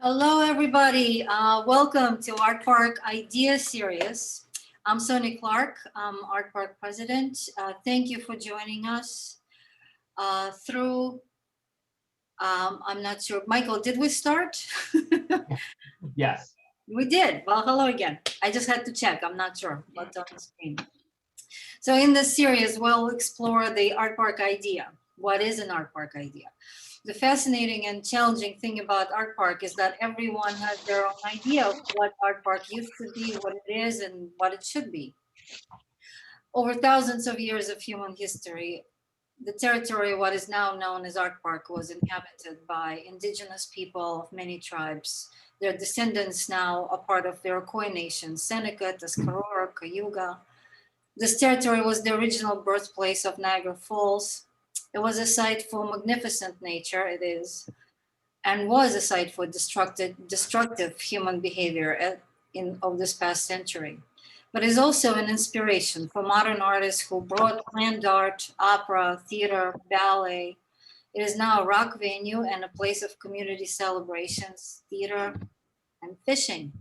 Hello, everybody. Welcome to Artpark Idea series. I'm Sonia Clark. I'm Artpark president. Thank you for joining us through, I'm not sure. Michael, did we start? Yes. We did. Well, hello again. I just had to check. I'm not sure what's on the screen. So in this series, we'll explore the Artpark idea. What is an Artpark idea? The fascinating and challenging thing about Artpark is that everyone has their own idea of what Artpark used to be, what it is, and what it should be. Over thousands of years of human history, the territory, what is now known as Artpark, was inhabited by indigenous people of many tribes. Their descendants now are part of the Iroquois nation, Seneca, Tuscarora, Cayuga. This territory was the original birthplace of Niagara Falls. It was a site for magnificent nature, it is, and was a site for destructive human behavior of this past century. But is also an inspiration for modern artists who brought land art, opera, theater, ballet. It is now a rock venue and a place of community celebrations, theater, and fishing.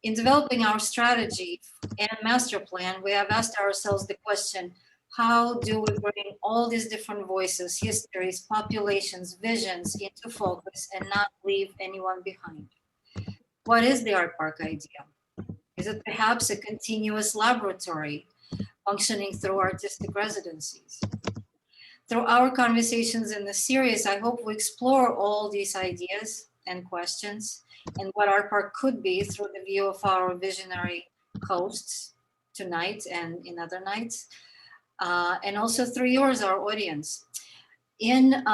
In developing our strategy and master plan, we have asked ourselves the question, how do we bring all these different voices, histories, populations, visions into focus and not leave anyone behind? What is the Artpark idea? Is it perhaps a continuous laboratory functioning through artistic residencies? Through our conversations in the series, I hope we explore all these ideas and questions and what Artpark could be through the view of our visionary hosts tonight and in other nights, and also through yours, our audience. In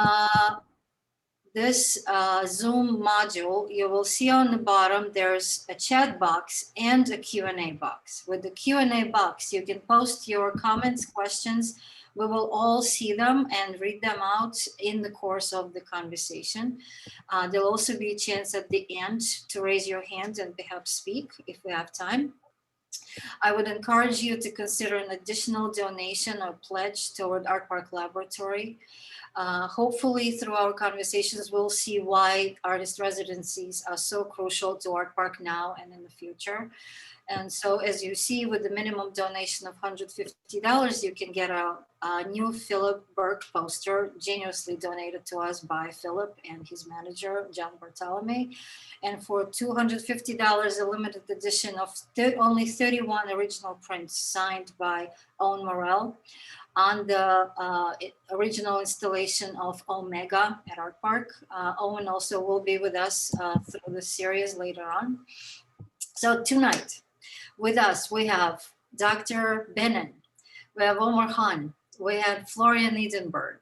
this Zoom module, you will see on the bottom there's a chat box and a Q&A box. With the Q&A box, you can post your comments, questions. We will all see them and read them out in the course of the conversation. There'll also be a chance at the end to raise your hand and perhaps speak if we have time. I would encourage you to consider an additional donation or pledge toward Artpark Laboratory. Hopefully through our conversations, we'll see why artist residencies are so crucial to Artpark now and in the future. And so as you see, with the minimum donation of $150, you can get a new Philip Burke poster generously donated to us by Philip and his manager, John Bartolome. And for $250, a limited edition of only 31 original prints signed by Owen Morell on the original installation of Omega at Artpark. Owen also will be with us through the series later on. So tonight, with us, we have Dr. Bennen, we have Omar Khan, we have Florian Idenburg.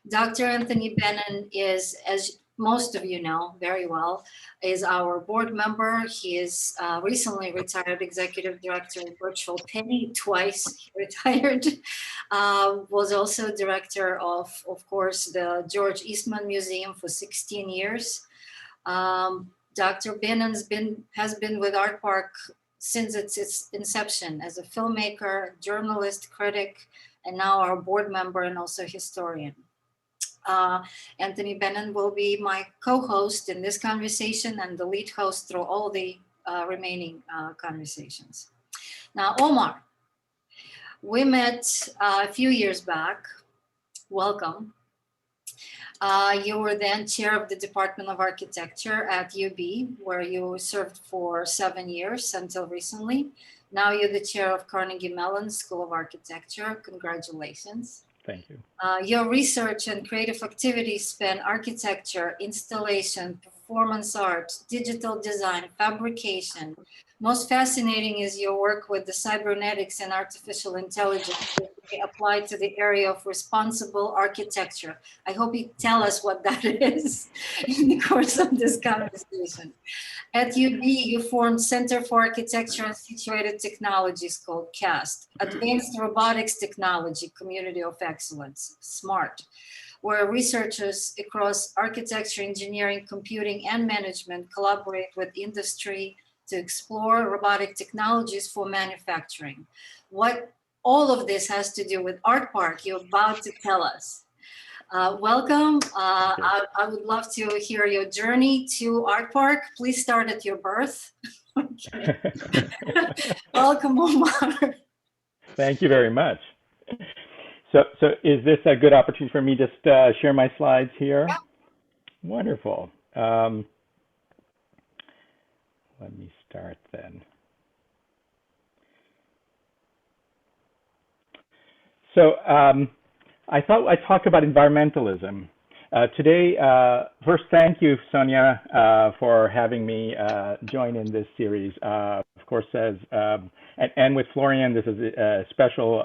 Dr. Anthony Bennen is, as most of you know very well, is our board member. He is recently retired executive director of Virtual Penny, twice retired. Was also director of course, the George Eastman Museum for 16 years. Dr. Bennen has been with Artpark since its inception as a filmmaker, journalist, critic, and now our board member and also historian. Anthony Bennen will be my co-host in this conversation and the lead host through all the remaining conversations. Now, Omar, we met a few years back. Welcome. You were then chair of the Department of Architecture at UB, where you served for 7 years until recently. Now you're the chair of Carnegie Mellon School of Architecture. Congratulations. Thank you. Your research and creative activities span architecture, installation, performance art, digital design, fabrication. Most fascinating is your work with the cybernetics and artificial intelligence applied to the area of responsible architecture. I hope you tell us what that is in the course of this conversation. At UB, you formed Center for Architecture and Situated Technologies called CAST, Advanced Robotics Technology Community of Excellence, SMART, where researchers across architecture, engineering, computing, and management collaborate with industry to explore robotic technologies for manufacturing. What all of this has to do with Artpark, you're about to tell us. Welcome. I would love to hear your journey to Artpark. Please start at your birth. Okay. Welcome, Omar. Thank you very much. So is this a good opportunity for me to just share my slides here? Yeah. Wonderful. Let me start then. So I thought I'd talk about environmentalism. Today, first, thank you, Sonia, for having me join in this series. Of course, and with Florian, this is a special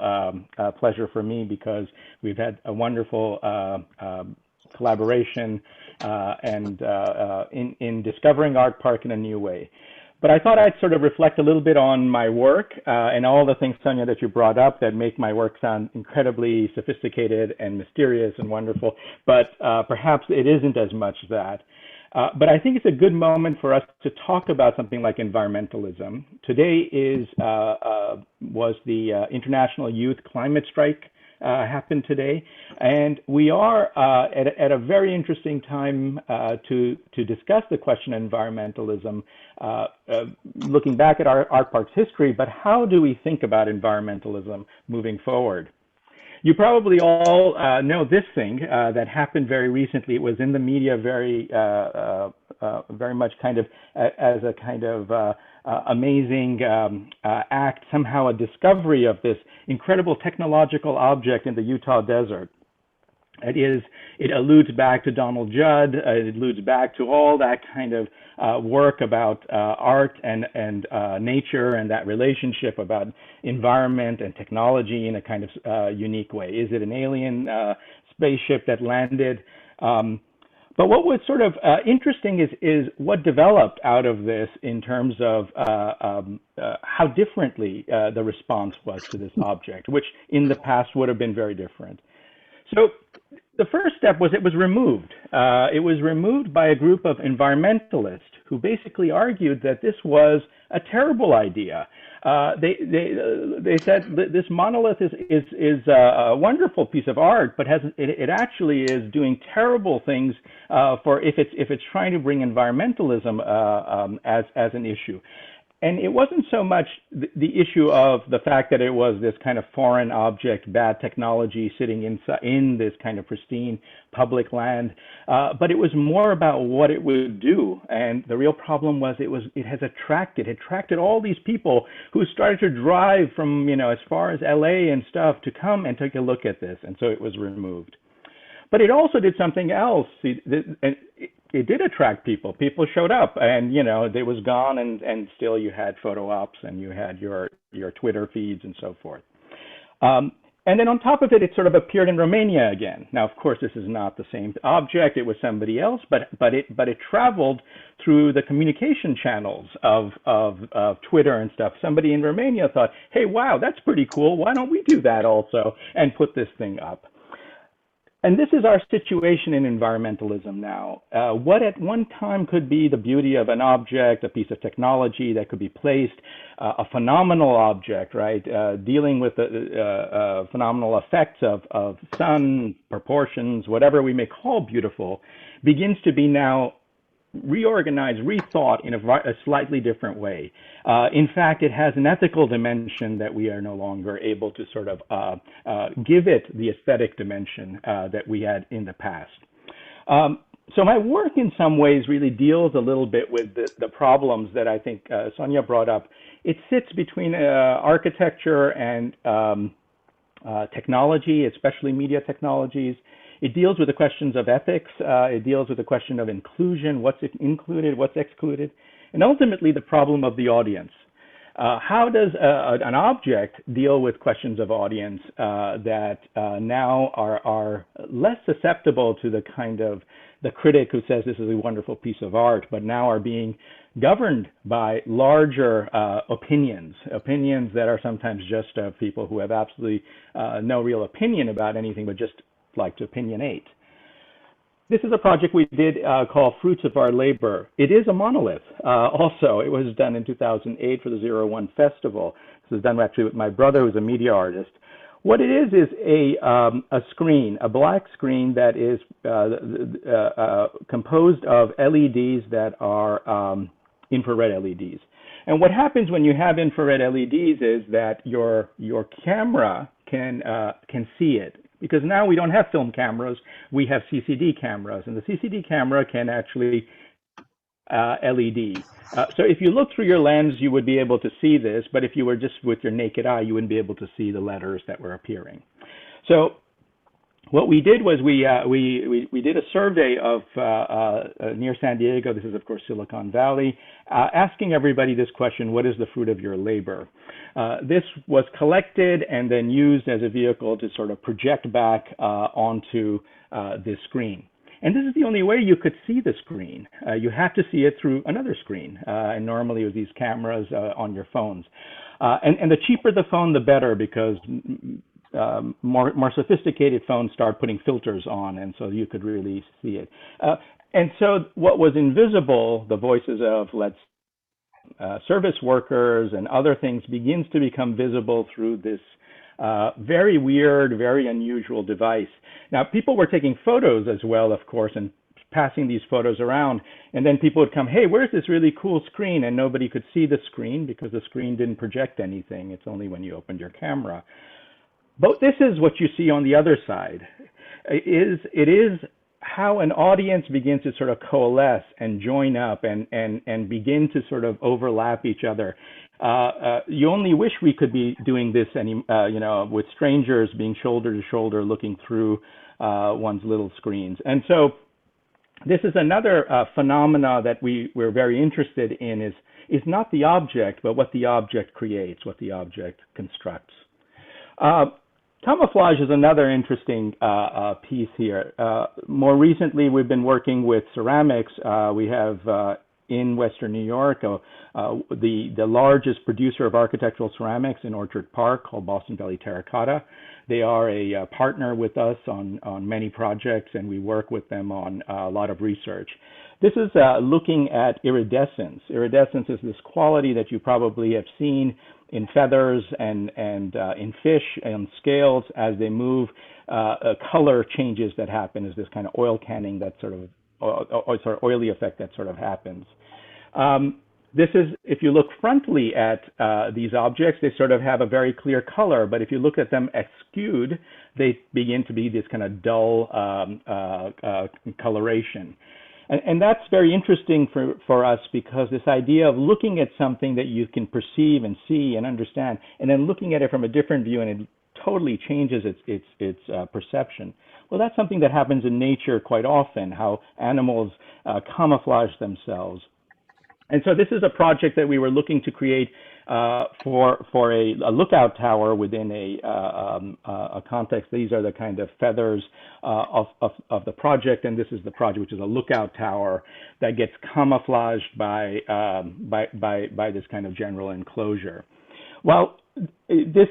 pleasure for me because we've had a wonderful collaboration and in discovering Artpark in a new way. But I thought I'd sort of reflect a little bit on my work and all the things, Sonia, that you brought up that make my work sound incredibly sophisticated and mysterious and wonderful. But perhaps it isn't as much that. But I think it's a good moment for us to talk about something like environmentalism. Today was the International Youth Climate Strike happened today, and we are at a very interesting time to discuss the question of environmentalism, looking back at our Artpark's history, but how do we think about environmentalism moving forward? You probably all know this thing that happened very recently. It was in the media very much kind of as a kind of amazing act, somehow a discovery of this incredible technological object in the Utah desert. It alludes back to Donald Judd. It alludes back to all that kind of work about art and nature and that relationship about environment and technology in a kind of unique way. Is it an alien spaceship that landed? But what was sort of interesting is what developed out of this in terms of how differently the response was to this object, which in the past would have been very different. So the first step was it was removed. It was removed by a group of environmentalists who basically argued that this was a terrible idea. They said this monolith is a wonderful piece of art, but it actually is doing terrible things for if it's trying to bring environmentalism as an issue. And it wasn't so much the issue of the fact that it was this kind of foreign object, bad technology sitting in this kind of pristine public land, but it was more about what it would do. And the real problem was it has attracted all these people who started to drive from as far as LA and stuff to come and take a look at this. And so it was removed. But it also did something else. It did attract people. People showed up, and it was gone, and still you had photo ops, and you had your Twitter feeds and so forth. And then on top of it, it sort of appeared in Romania again. Now, of course, this is not the same object. It was somebody else, but it traveled through the communication channels of Twitter and stuff. Somebody in Romania thought, hey, wow, that's pretty cool. Why don't we do that also and put this thing up? And this is our situation in environmentalism now. What at one time could be the beauty of an object, a piece of technology that could be placed, a phenomenal object, right? Dealing with the phenomenal effects of sun, proportions, whatever we may call beautiful, begins to be now reorganized, rethought in a slightly different way. In fact, it has an ethical dimension that we are no longer able to sort of give it the aesthetic dimension that we had in the past. So my work in some ways really deals a little bit with the problems that I think Sonia brought up. It sits between architecture and technology, especially media technologies. It deals with the questions of ethics. It deals with the question of inclusion, what's included, what's excluded, and ultimately the problem of the audience. How does an object deal with questions of audience that now are less susceptible to the kind of the critic who says this is a wonderful piece of art, but now are being governed by larger opinions that are sometimes just of people who have absolutely no real opinion about anything, but just like to opinionate. This is a project we did called Fruits of Our Labor. It is a monolith. Also, it was done in 2008 for the 01 Festival. This was done actually with my brother, who's a media artist. What it is a screen, a black screen that is composed of LEDs that are infrared LEDs. And what happens when you have infrared LEDs is that your camera can see it. Because now we don't have film cameras, we have CCD cameras, and the CCD camera can actually LED. So if you look through your lens, you would be able to see this, but if you were just with your naked eye, you wouldn't be able to see the letters that were appearing. So what we did was we did a survey of near San Diego. This is, of course, Silicon Valley, asking everybody this question: what is the fruit of your labor? This was collected and then used as a vehicle to sort of project back onto this screen. And this is the only way you could see the screen. You have to see it through another screen, and normally with these cameras on your phones. And the cheaper the phone, the better, because more sophisticated phones start putting filters on, and so you could really see it. And so what was invisible, the voices of, service workers and other things, begins to become visible through this very weird, very unusual device. Now, people were taking photos as well, of course, and passing these photos around, and then people would come, hey, where's this really cool screen? And nobody could see the screen because the screen didn't project anything. It's only when you opened your camera. But this is what you see on the other side. It is how an audience begins to sort of coalesce and join up and begin to sort of overlap each other. You only wish we could be doing this with strangers being shoulder to shoulder looking through one's little screens. And so this is another phenomena that we're very interested in is not the object, but what the object creates, what the object constructs. Camouflage is another interesting piece here. More recently, we've been working with ceramics. We have in Western New York the largest producer of architectural ceramics in Orchard Park, called Boston Valley Terracotta. They are a partner with us on many projects, and we work with them on a lot of research. This is looking at iridescence. Iridescence is this quality that you probably have seen in feathers and in fish and scales as they move. Color changes that happen is this kind of oil canning, that sort of oily effect that sort of happens. This is, if you look frontally at these objects, they sort of have a very clear color, but if you look at them askewed, they begin to be this kind of dull coloration. And that's very interesting for us, because this idea of looking at something that you can perceive and see and understand, and then looking at it from a different view, and it totally changes its perception. Well, that's something that happens in nature quite often, how animals camouflage themselves. And so this is a project that we were looking to create for a lookout tower within a context. These are the kind of feathers of the project, and this is the project, which is a lookout tower that gets camouflaged by this kind of general enclosure. Well, this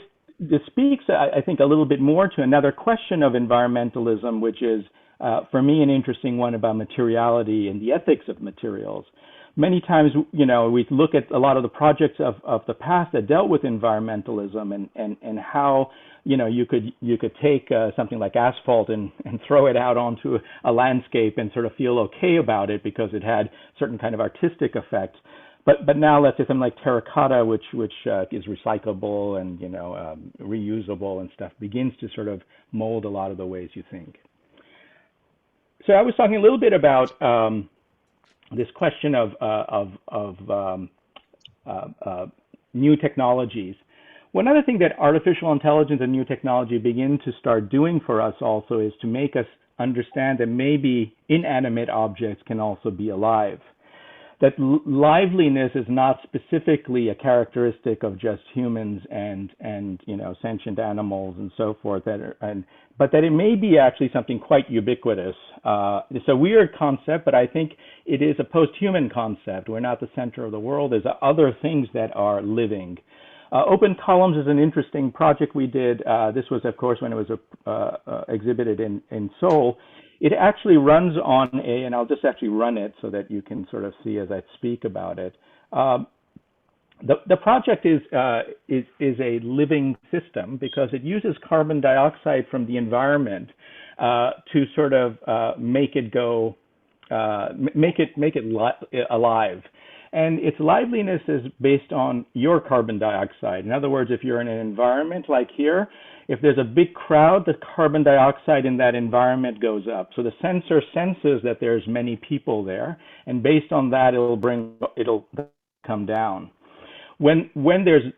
speaks, I think, a little bit more to another question of environmentalism, which is, for me, an interesting one about materiality and the ethics of materials. Many times, we look at a lot of the projects of the past that dealt with environmentalism and how, you could take something like asphalt and throw it out onto a landscape and sort of feel okay about it because it had certain kind of artistic effects. But now let's say something like terracotta, which is recyclable and reusable and stuff, begins to sort of mold a lot of the ways you think. So I was talking a little bit about this question of new technologies. One other thing that artificial intelligence and new technology begin to start doing for us also is to make us understand that maybe inanimate objects can also be alive. That liveliness is not specifically a characteristic of just humans and sentient animals and so forth, but that it may be actually something quite ubiquitous. It's a weird concept, but I think it is a post-human concept. We're not the center of the world. There's other things that are living. Open Columns is an interesting project we did. This was, of course, when it was exhibited in Seoul. It actually runs on and I'll just actually run it so that you can sort of see as I speak about it. The project is a living system because it uses carbon dioxide from the environment to sort of make it go, make it alive. And its liveliness is based on your carbon dioxide. In other words, if you're in an environment like here, if there's a big crowd, the carbon dioxide in that environment goes up. So the sensor senses that there's many people there, and based on that, it'll come down. When there's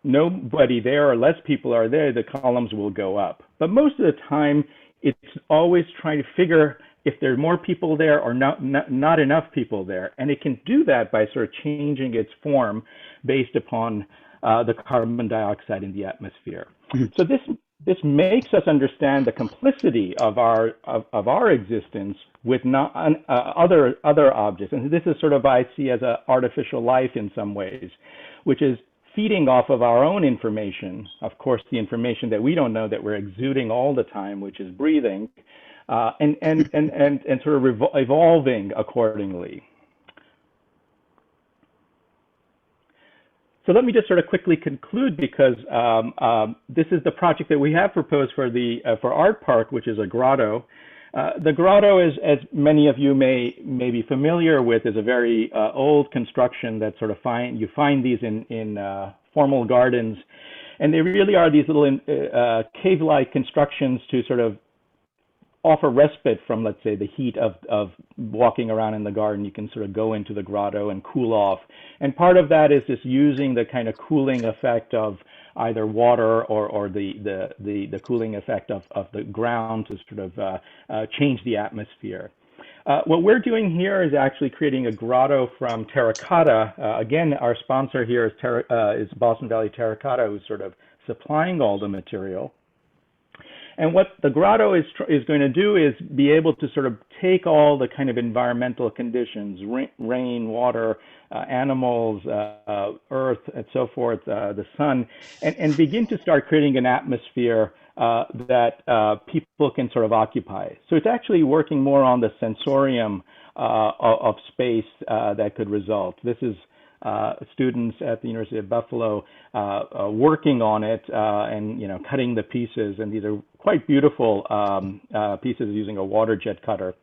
nobody there or less people are there, the columns will go up. But most of the time, it's always trying to figure if there are more people there or not enough people there. And it can do that by sort of changing its form based upon the carbon dioxide in the atmosphere. So this makes us understand the complicity of our existence with other objects. And this is sort of, I see as an artificial life in some ways, which is feeding off of our own information. Of course, the information that we don't know that we're exuding all the time, which is breathing, and sort of evolving accordingly. So let me just sort of quickly conclude, because this is the project that we have proposed for Artpark, which is a grotto. The grotto, as many of you may be familiar with, is a very old construction that sort of you find these in formal gardens, and they really are these little cave-like constructions to sort of offer respite from, let's say, the heat of walking around in the garden. You can sort of go into the grotto and cool off. And part of that is just using the kind of cooling effect of either water or the cooling effect of the ground to sort of change the atmosphere. What we're doing here is actually creating a grotto from terracotta. Again, our sponsor here is Boston Valley Terracotta, who's sort of supplying all the material. And what the grotto is going to do is be able to sort of take all the kind of environmental conditions, rain, water, animals, earth, and so forth, the sun, and begin to start creating an atmosphere that people can sort of occupy. So it's actually working more on the sensorium of space that could result. This is students at the University of Buffalo working on it and cutting the pieces, and these are quite beautiful pieces using a water jet cutter.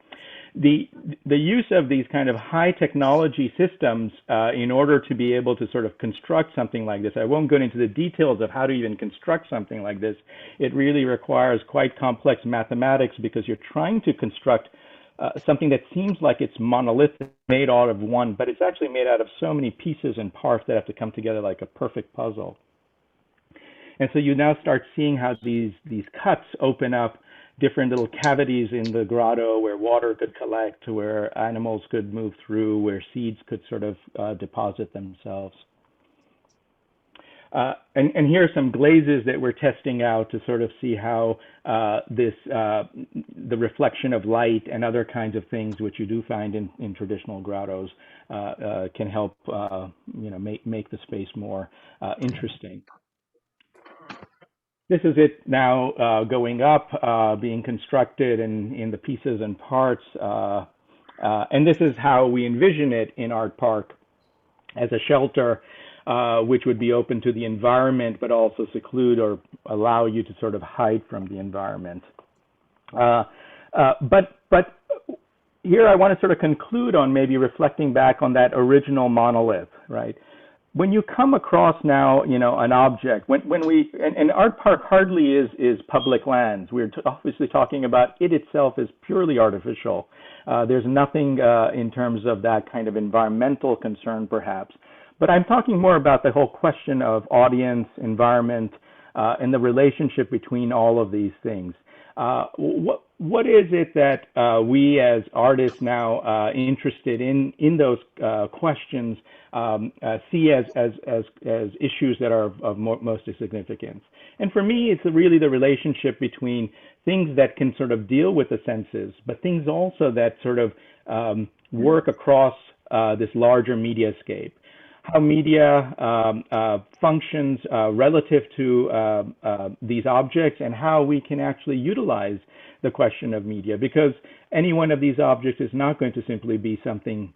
The use of these kind of high technology systems in order to be able to sort of construct something like this, I won't go into the details of how to even construct something like this. It really requires quite complex mathematics, because you're trying to construct something that seems like it's monolithic, made out of one, but it's actually made out of so many pieces and parts that have to come together like a perfect puzzle. And so you now start seeing how these cuts open up different little cavities in the grotto where water could collect, where animals could move through, where seeds could sort of deposit themselves. And here are some glazes that we're testing out to sort of see how the reflection of light and other kinds of things, which you do find in traditional grottos, can help make the space more interesting. This is it now going up, being constructed in the pieces and parts. And this is how we envision it in Artpark, as a shelter, which would be open to the environment, but also seclude or allow you to sort of hide from the environment. But here I want to sort of conclude on maybe reflecting back on that original monolith, right? When you come across now, an object, when we, and Artpark hardly is public lands. We're obviously talking about it itself is purely artificial. There's nothing in terms of that kind of environmental concern, perhaps. But I'm talking more about the whole question of audience, environment, and the relationship between all of these things. What is it that we as artists now interested in those questions see as issues that are of most significance? And for me, it's really the relationship between things that can sort of deal with the senses, but things also that sort of work across this larger mediascape. How media functions relative to these objects, and how we can actually utilize the question of media, because any one of these objects is not going to simply be something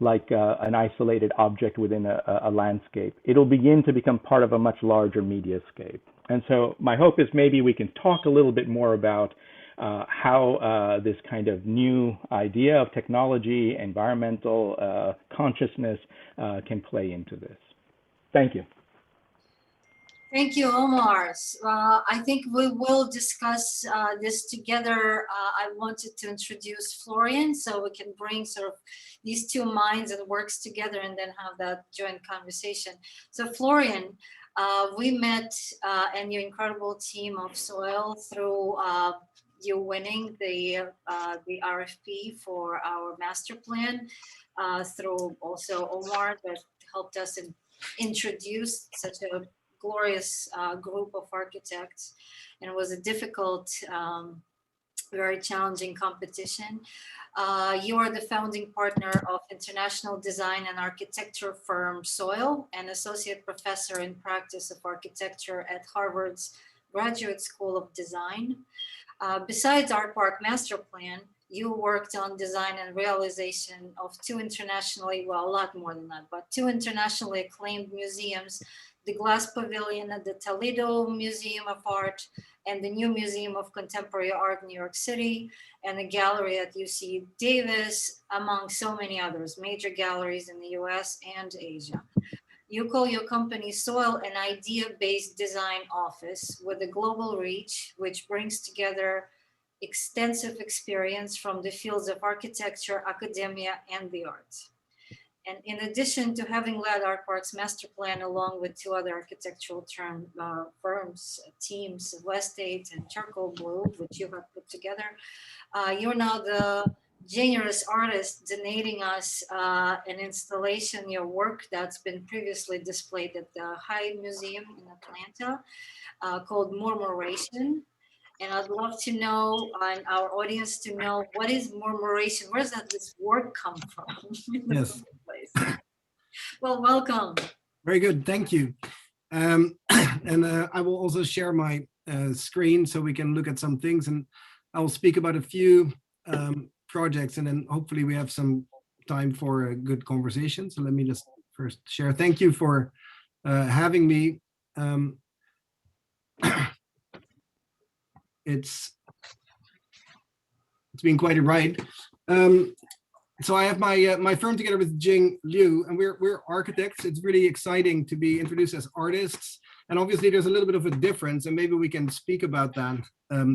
like an isolated object within a landscape. It'll begin to become part of a much larger mediascape. And so my hope is maybe we can talk a little bit more about how this kind of new idea of technology, environmental consciousness can play into this. Thank you. Thank you, Omar. I think we will discuss this together. I wanted to introduce Florian so we can bring sort of these two minds and works together and then have that joint conversation. So Florian, we met and your incredible team of Soil through you winning the RFP for our master plan, through also Omar that helped us introduce such a glorious group of architects, and it was a difficult, very challenging competition. You are the founding partner of international design and architecture firm Soil and associate professor in practice of architecture at Harvard's Graduate School of Design. Besides Artpark Master Plan, you worked on design and realization of two internationally, well, a lot more than that, but two internationally acclaimed museums, the Glass Pavilion at the Toledo Museum of Art and the New Museum of Contemporary Art in New York City, and a gallery at UC Davis, among so many others, major galleries in the US and Asia. You call your company Soil an idea-based design office with a global reach, which brings together extensive experience from the fields of architecture, academia, and the arts. And in addition to having led Artpark's master plan along with two other architectural firms, teams, Westate and Charcoal Blue, which you have put together, you're now the generous artist donating us an installation, your work that's been previously displayed at the Hyde Museum in Atlanta called Murmuration. And I'd love to know, and our audience to know, what is murmuration? Where does this word come from? Yes. Well, welcome. Very good, thank you. And I will also share my screen so we can look at some things, and I will speak about a few projects, and then hopefully we have some time for a good conversation. So let me just first share. Thank you for having me. It's been quite a ride. So I have my firm together with Jing Liu, and we're architects. It's really exciting to be introduced as artists, and obviously there's a little bit of a difference, and maybe we can speak about that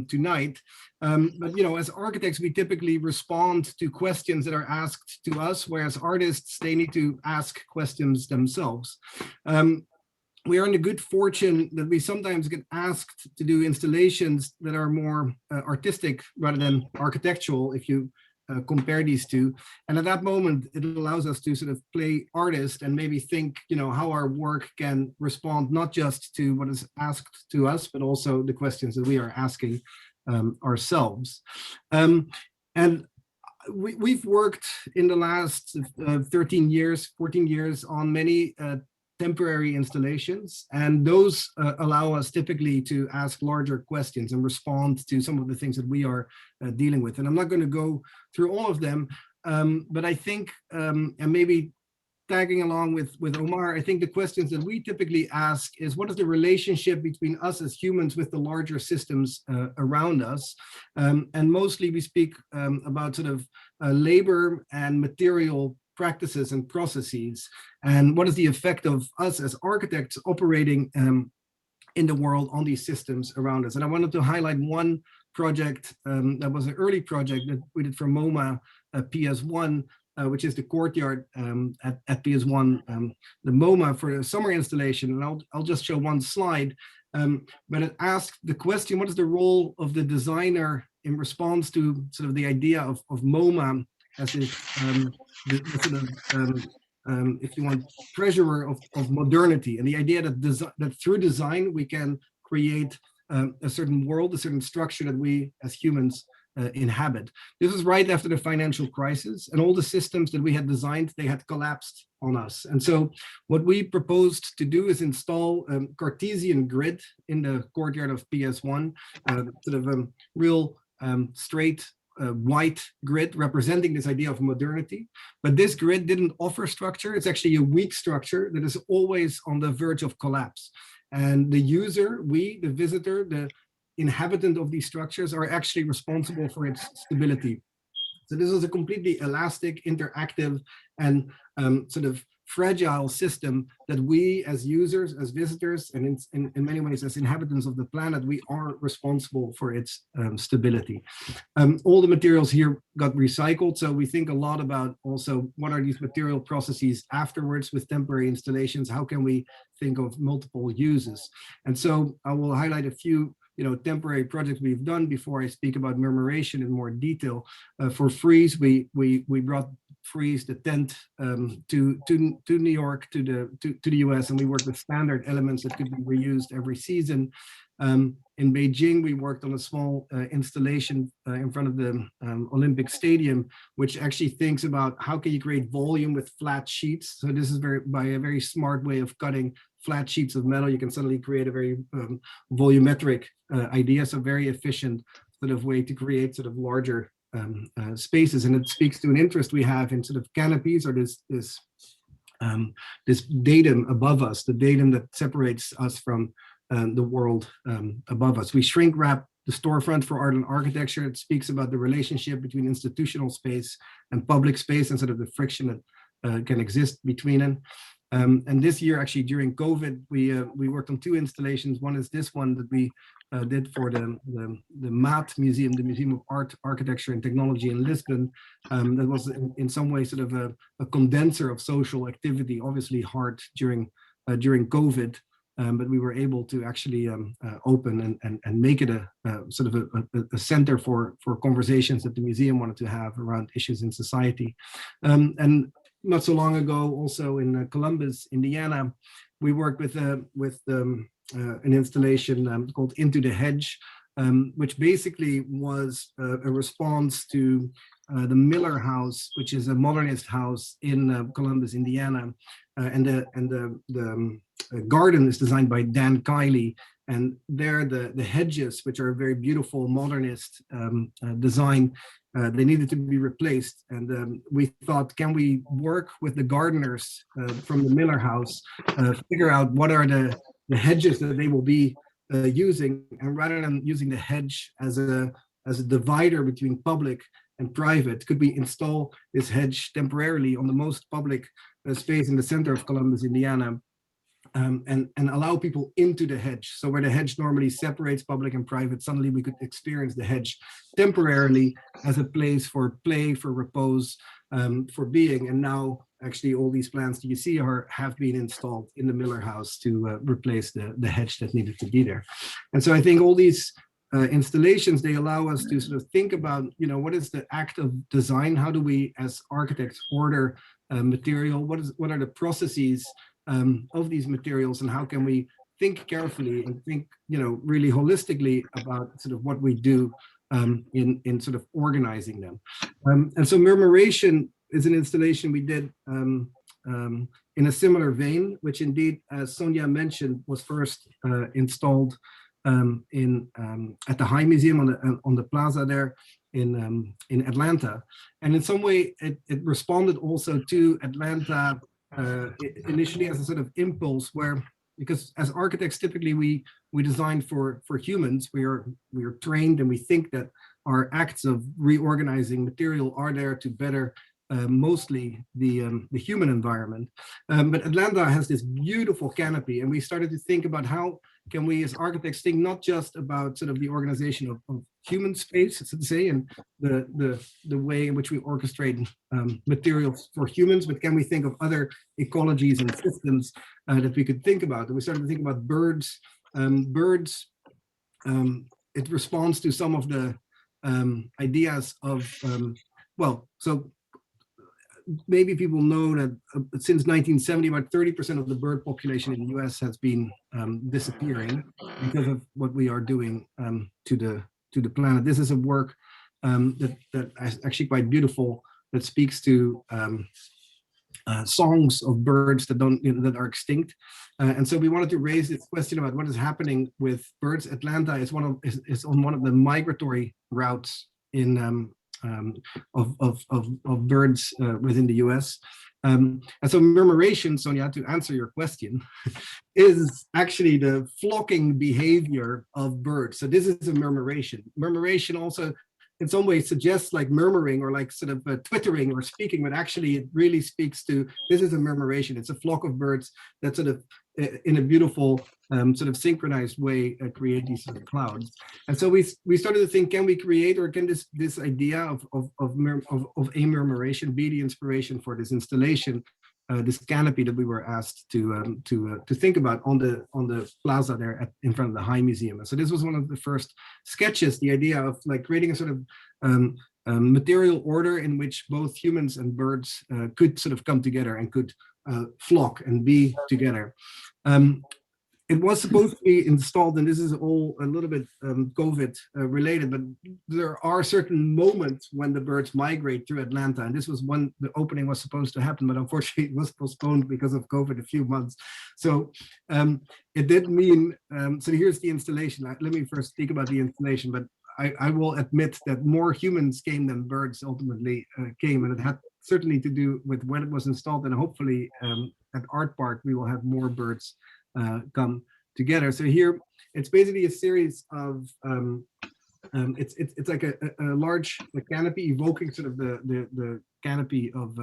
tonight. But you know, as architects, we typically respond to questions that are asked to us, whereas artists, they need to ask questions themselves. We are in the good fortune that we sometimes get asked to do installations that are more artistic rather than architectural, if you compare these two. And at that moment, it allows us to sort of play artist and maybe think, you know, how our work can respond not just to what is asked to us, but also the questions that we are asking ourselves. And we've worked in the last 13 years, 14 years on many temporary installations, and those allow us typically to ask larger questions and respond to some of the things that we are dealing with. And I'm not going to go through all of them, but I think, and maybe tagging along with Omar, I think the questions that we typically ask is, what is the relationship between us as humans with the larger systems around us? And mostly we speak about sort of labor and material practices and processes, and what is the effect of us as architects operating in the world on these systems around us. And I wanted to highlight one project that was an early project that we did for MoMA PS1, which is the courtyard at PS1, the MoMA for a summer installation. And I'll just show one slide, but it asked the question, what is the role of the designer in response to sort of the idea of MoMA as this sort of, if you want, treasurer of modernity, and the idea that through design we can create a certain world, a certain structure that we as humans inhabit. This was right after the financial crisis, and all the systems that we had designed, they had collapsed on us. And so what we proposed to do is install a Cartesian grid in the courtyard of PS1, sort of a real straight white grid representing this idea of modernity. But this grid didn't offer structure. It's actually a weak structure that is always on the verge of collapse. And the user, we, the visitor, the inhabitant of these structures are actually responsible for its stability. So this is a completely elastic, interactive, and sort of fragile system that we as users, as visitors, and in many ways as inhabitants of the planet, we are responsible for its stability. All the materials here got recycled, so we think a lot about also what are these material processes afterwards with temporary installations, how can we think of multiple uses? And so I will highlight a few temporary projects we've done before I speak about murmuration in more detail. For Freeze, we brought Freeze, the tent, to New York, to the US, and we worked with standard elements that could be reused every season. In Beijing, we worked on a small installation in front of the Olympic Stadium, which actually thinks about how can you create volume with flat sheets. So this is by a very smart way of cutting flat sheets of metal. You can suddenly create a very volumetric idea, so very efficient sort of way to create sort of larger spaces. And it speaks to an interest we have in sort of canopies, or this datum above us, the datum that separates us from the world above us. We shrink wrap the storefront for art and architecture. It speaks about the relationship between institutional space and public space and sort of the friction that can exist between them. And this year, actually, during COVID, we worked on two installations. One is this one that we did for the MAT Museum, the Museum of Art, Architecture and Technology in Lisbon. That was in some way sort of a condenser of social activity, obviously hard during COVID. But we were able to actually open and make it a sort of a center for conversations that the museum wanted to have around issues in society. And not so long ago, also in Columbus, Indiana, we worked with an installation called Into the Hedge, which basically was a response to the Miller House, which is a modernist house in Columbus, Indiana, and the garden is designed by Dan Kiley, and there the hedges, which are a very beautiful modernist design, they needed to be replaced. And we thought, can we work with the gardeners from the Miller House, figure out what are the hedges that they will be using, and rather than using the hedge as a divider between public and private, could we install this hedge temporarily on the most public space in the center of Columbus, Indiana, and allow people into the hedge. So where the hedge normally separates public and private, suddenly we could experience the hedge temporarily as a place for play, for repose, for being. And now actually all these plants that you see have been installed in the Miller House to replace the hedge that needed to be there. And so I think all these installations, they allow us to sort of think about, what is the act of design? How do we as architects order material? What are the processes of these materials, and how can we think carefully and think, really holistically about sort of what we do in sort of organizing them. And so Murmuration is an installation we did in a similar vein, which indeed, as Sonia mentioned, was first installed at the High Museum on the plaza there in Atlanta. And in some way, it responded also to Atlanta initially as a sort of impulse, where, because as architects typically we design for humans, we are trained, and we think that our acts of reorganizing material are there to better mostly the human environment. But Atlanta has this beautiful canopy, and we started to think about how can we as architects think not just about sort of the organization of human space, so to say, and the way in which we orchestrate materials for humans, but can we think of other ecologies and systems that we could think about? And we started to think about birds. It responds to some of the ideas of, so maybe people know that since 1970, about 30% of the bird population in the US has been disappearing because of what we are doing to the planet. This is a work that is actually quite beautiful, that speaks to songs of birds that that are extinct. And so we wanted to raise this question about what is happening with birds. Atlanta is on one of the migratory routes in of birds within the US. And so murmuration, Sonia, to answer your question, is actually the flocking behavior of birds. So this is a murmuration. Murmuration also in some ways suggests like murmuring or like sort of twittering or speaking, but actually it really speaks to, this is a murmuration. It's a flock of birds that sort of in a beautiful sort of synchronized way create these sort of clouds. And so we started to think, can we create, or can this idea of a murmuration be the inspiration for this installation, this canopy that we were asked to think about on the plaza there in front of the High Museum. And so this was one of the first sketches, the idea of like creating a sort of material order in which both humans and birds could sort of come together and could flock and be together. It was supposed to be installed, and this is all a little bit COVID related, but there are certain moments when the birds migrate through Atlanta, and this was when the opening was supposed to happen, but unfortunately it was postponed because of COVID a few months. So it did mean, so here's the installation. Let me first speak about the installation, but I will admit that more humans came than birds ultimately came, and it had certainly to do with when it was installed, and hopefully at Artpark we will have more birds come together. So here it's basically a series of it's like a large canopy evoking sort of the canopy of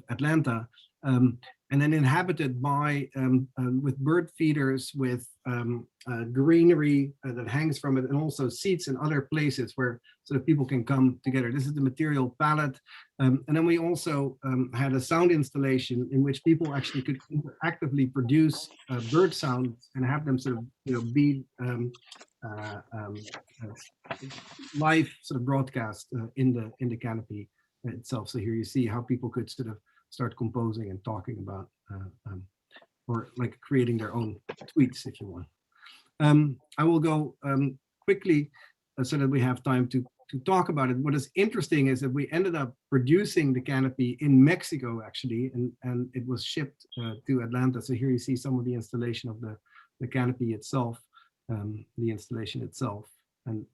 Atlanta, and then inhabited by with bird feeders, with greenery that hangs from it, and also seats in other places where sort of people can come together. This is the material palette, and then we also had a sound installation in which people actually could actively produce bird sounds and have them sort of be live sort of broadcast in the canopy itself. So here you see how people could sort of start composing and talking about or like creating their own tweets, if you want. I will go quickly so that we have time to talk about it. What is interesting is that we ended up producing the canopy in Mexico, actually, and it was shipped to Atlanta. So here you see some of the installation of the canopy itself, the installation itself, and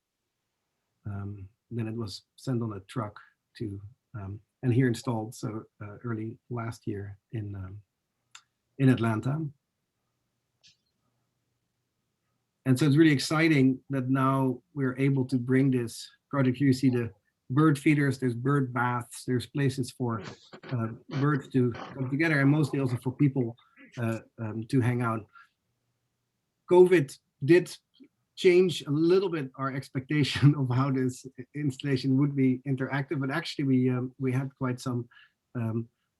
then it was sent on a truck to and here installed, so early last year in Atlanta. And so it's really exciting that now we're able to bring this project. Here you see the bird feeders, there's bird baths, there's places for birds to come together, and mostly also for people to hang out. COVID did change a little bit our expectation of how this installation would be interactive, but actually we had quite some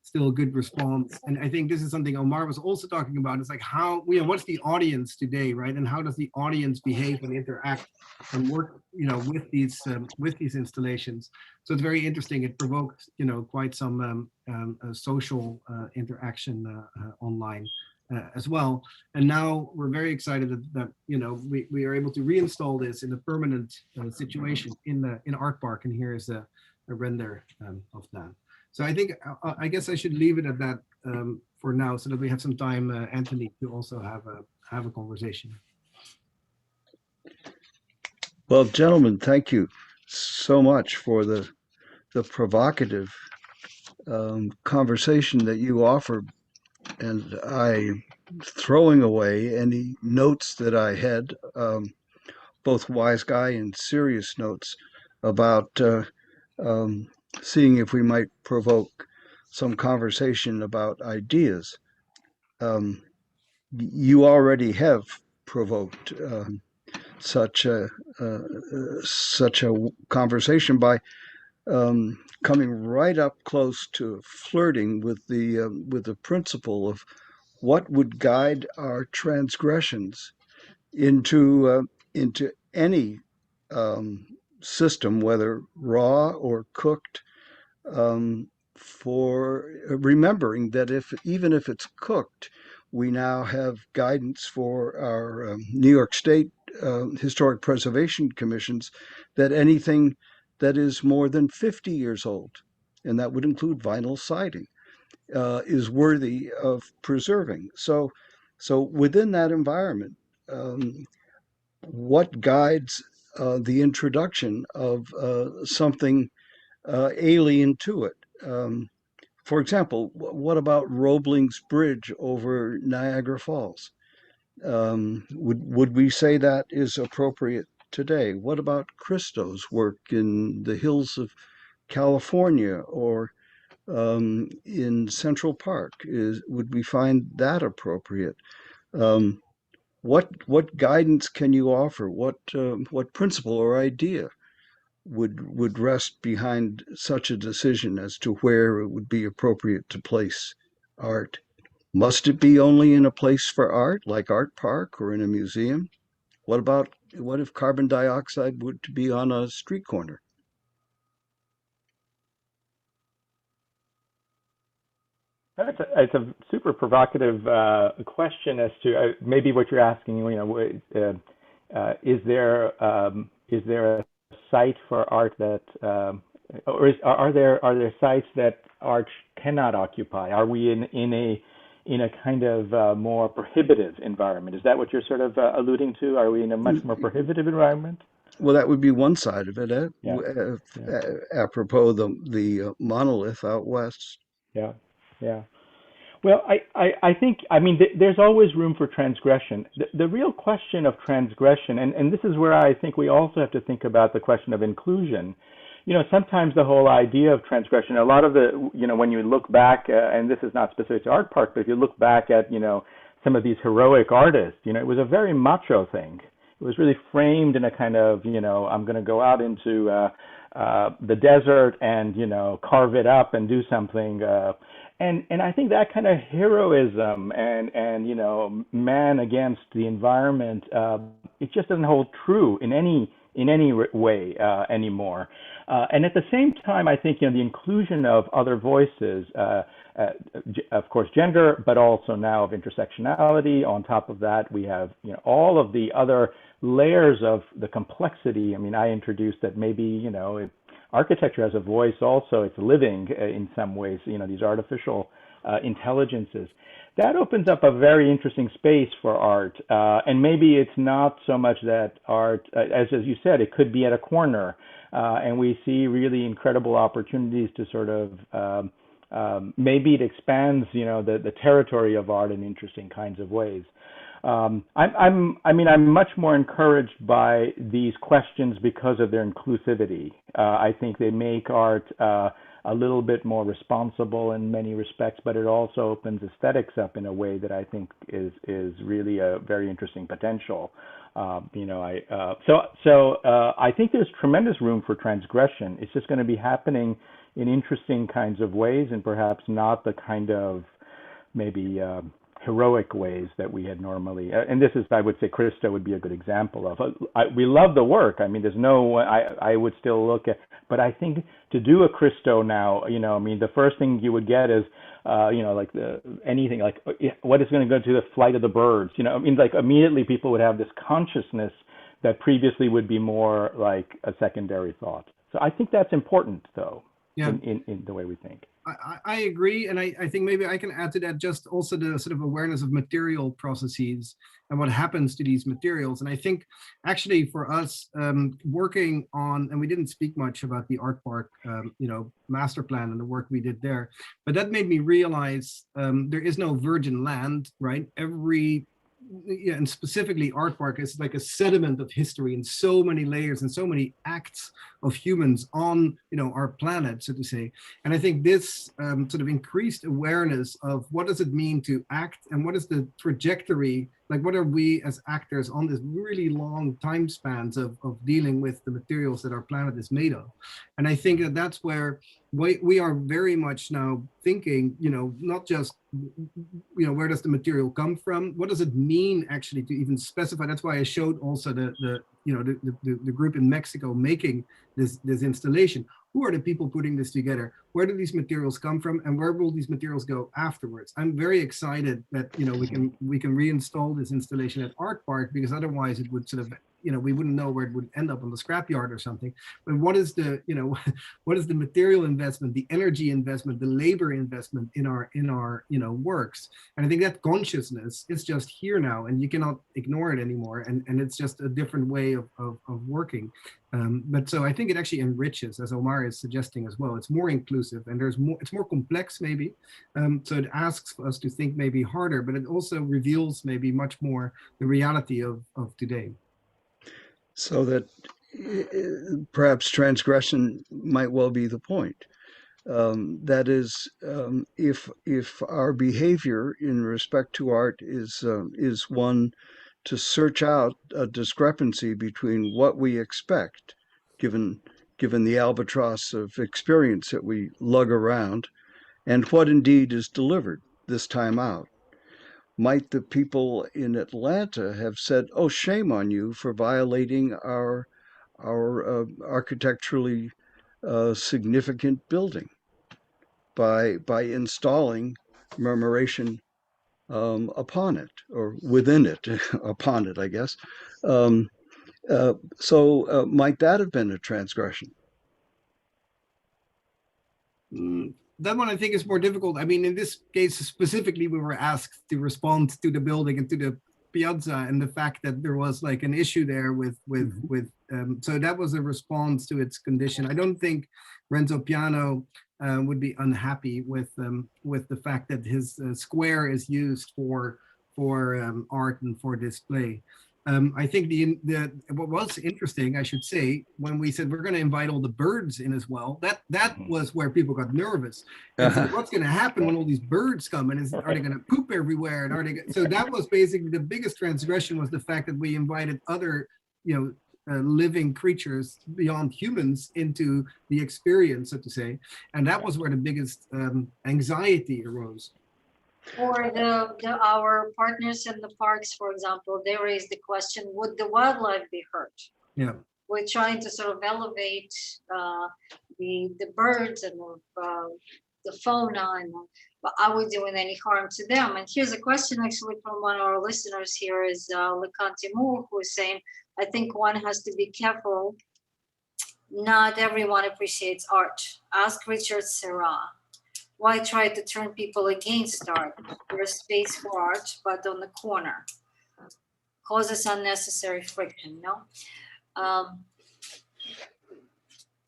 still good response. And I think this is something Omar was also talking about. It's like how, what's the audience today, right? And how does the audience behave and interact and work, with these installations? So it's very interesting. It provoked, quite some social interaction online as well. And now we're very excited that we are able to reinstall this in a permanent situation in Artpark. And here is a render of that. So I think, I guess I should leave it at that for now, so that we have some time, Anthony, to also have a conversation. Well, gentlemen, thank you so much for the provocative conversation that you offered. And I'm throwing away any notes that I had, both wise guy and serious notes about seeing if we might provoke some conversation about ideas. You already have provoked such a conversation by coming right up close to flirting with the principle of what would guide our transgressions into any system, whether raw or cooked, for remembering that even if it's cooked, we now have guidance for our New York State Historic Preservation Commissions that anything that is more than 50 years old, and that would include vinyl siding, is worthy of preserving. So within that environment, what guides the introduction of something alien to it. For example, what about Roebling's bridge over Niagara Falls? Would we say that is appropriate today? What about Christo's work in the hills of California or in Central Park? Would we find that appropriate? Um, what guidance can you offer? What principle or idea would rest behind such a decision as to where it would be appropriate to place art? Must it be only in a place for art, like Artpark or in a museum? What if carbon dioxide would to be on a street corner? It's a super provocative question as to maybe what you're asking. Is there a site for art that, or are there sites that art cannot occupy? Are we in a kind of more prohibitive environment? Is that what you're sort of alluding to? Are we in a much more prohibitive environment? Well, that would be one side of it, Yeah. apropos the monolith out west. Yeah, yeah. Well, I think, I mean, there's always room for transgression. The real question of transgression, and this is where I think we also have to think about the question of inclusion. Sometimes the whole idea of transgression, a lot of when you look back, and this is not specific to Artpark, but if you look back at, some of these heroic artists, it was a very macho thing. It was really framed in a kind of, I'm going to go out into the desert and, carve it up and do something. And I think that kind of heroism and man against the environment, it just doesn't hold true in any way anymore. And at the same time, I think the inclusion of other voices, of course, gender, but also now of intersectionality. On top of that, we have all of the other layers of the complexity. I mean, I introduced that maybe architecture has a voice also. It's living in some ways. These artificial intelligences. That opens up a very interesting space for art. And maybe it's not so much that art, as you said, it could be at a corner. And we see really incredible opportunities to sort of, maybe it expands, the territory of art in interesting kinds of ways. I'm much more encouraged by these questions because of their inclusivity. I think they make art a little bit more responsible in many respects, but it also opens aesthetics up in a way that I think is really a very interesting potential. I think there's tremendous room for transgression. It's just going to be happening in interesting kinds of ways, and perhaps not the kind of maybe heroic ways that we had normally. And this is, I would say, Christo would be a good example of. We love the work. I mean, there's no. I would still look at, but I think to do a Christo now, I mean, the first thing you would get is, like anything like what is going to go to the flight of the birds. I mean, like immediately people would have this consciousness that previously would be more like a secondary thought. So I think that's important, though. Yeah. In the way we think. I agree, and I think maybe I can add to that just also the sort of awareness of material processes and what happens to these materials. And I think actually for us working on, and we didn't speak much about the Artpark, master plan and the work we did there, but that made me realize there is no virgin land, right? And specifically Artpark is like a sediment of history in so many layers and so many acts of humans on our planet, so to say. And I think this sort of increased awareness of what does it mean to act and what is the trajectory, like what are we as actors on this really long time spans of dealing with the materials that our planet is made of. And I think that that's where we are very much now thinking, not just, where does the material come from? What does it mean actually to even specify? That's why I showed also the group in Mexico making this installation. Who are the people putting this together? Where do these materials come from, and where will these materials go afterwards? I'm very excited that we can reinstall this installation at Artpark, because otherwise it would sort of we wouldn't know where it would end up on the scrapyard or something. But what is the, what is the material investment, the energy investment, the labor investment in our works? And I think that consciousness is just here now, and you cannot ignore it anymore. And it's just a different way of working. But so I think it actually enriches, as Omar is suggesting as well. It's more inclusive, and it's more complex maybe. So it asks us to think maybe harder, but it also reveals maybe much more the reality of today. So that perhaps transgression might well be the point. That is, if our behavior in respect to art is one to search out a discrepancy between what we expect, given the albatross of experience that we lug around, and what indeed is delivered this time out. Might the people in Atlanta have said, "Oh, shame on you for violating our architecturally significant building by installing murmuration upon it, or within it, upon it, I guess." So might that have been a transgression? That one I think is more difficult. I mean, in this case specifically, we were asked to respond to the building and to the piazza, and the fact that there was like an issue there with so that was a response to its condition. I don't think Renzo Piano would be unhappy with the fact that his square is used for art and for display. I think what was interesting, I should say, when we said we're going to invite all the birds in as well, that was where people got nervous. And so what's going to happen when all these birds come, and are they going to poop everywhere? And so that was basically the biggest transgression, was the fact that we invited other, living creatures beyond humans into the experience, so to say, and that was where the biggest anxiety arose. For our partners in the parks, for example, they raised the question: would the wildlife be hurt? Yeah, we're trying to sort of elevate the birds and the fauna, and are we doing any harm to them? And here's a question actually from one of our listeners here, is Lekanti Moore, who is saying, I think one has to be careful. Not everyone appreciates art. Ask Richard Serra. Why try to turn people against art? There's space for art, but on the corner. Causes unnecessary friction, no? I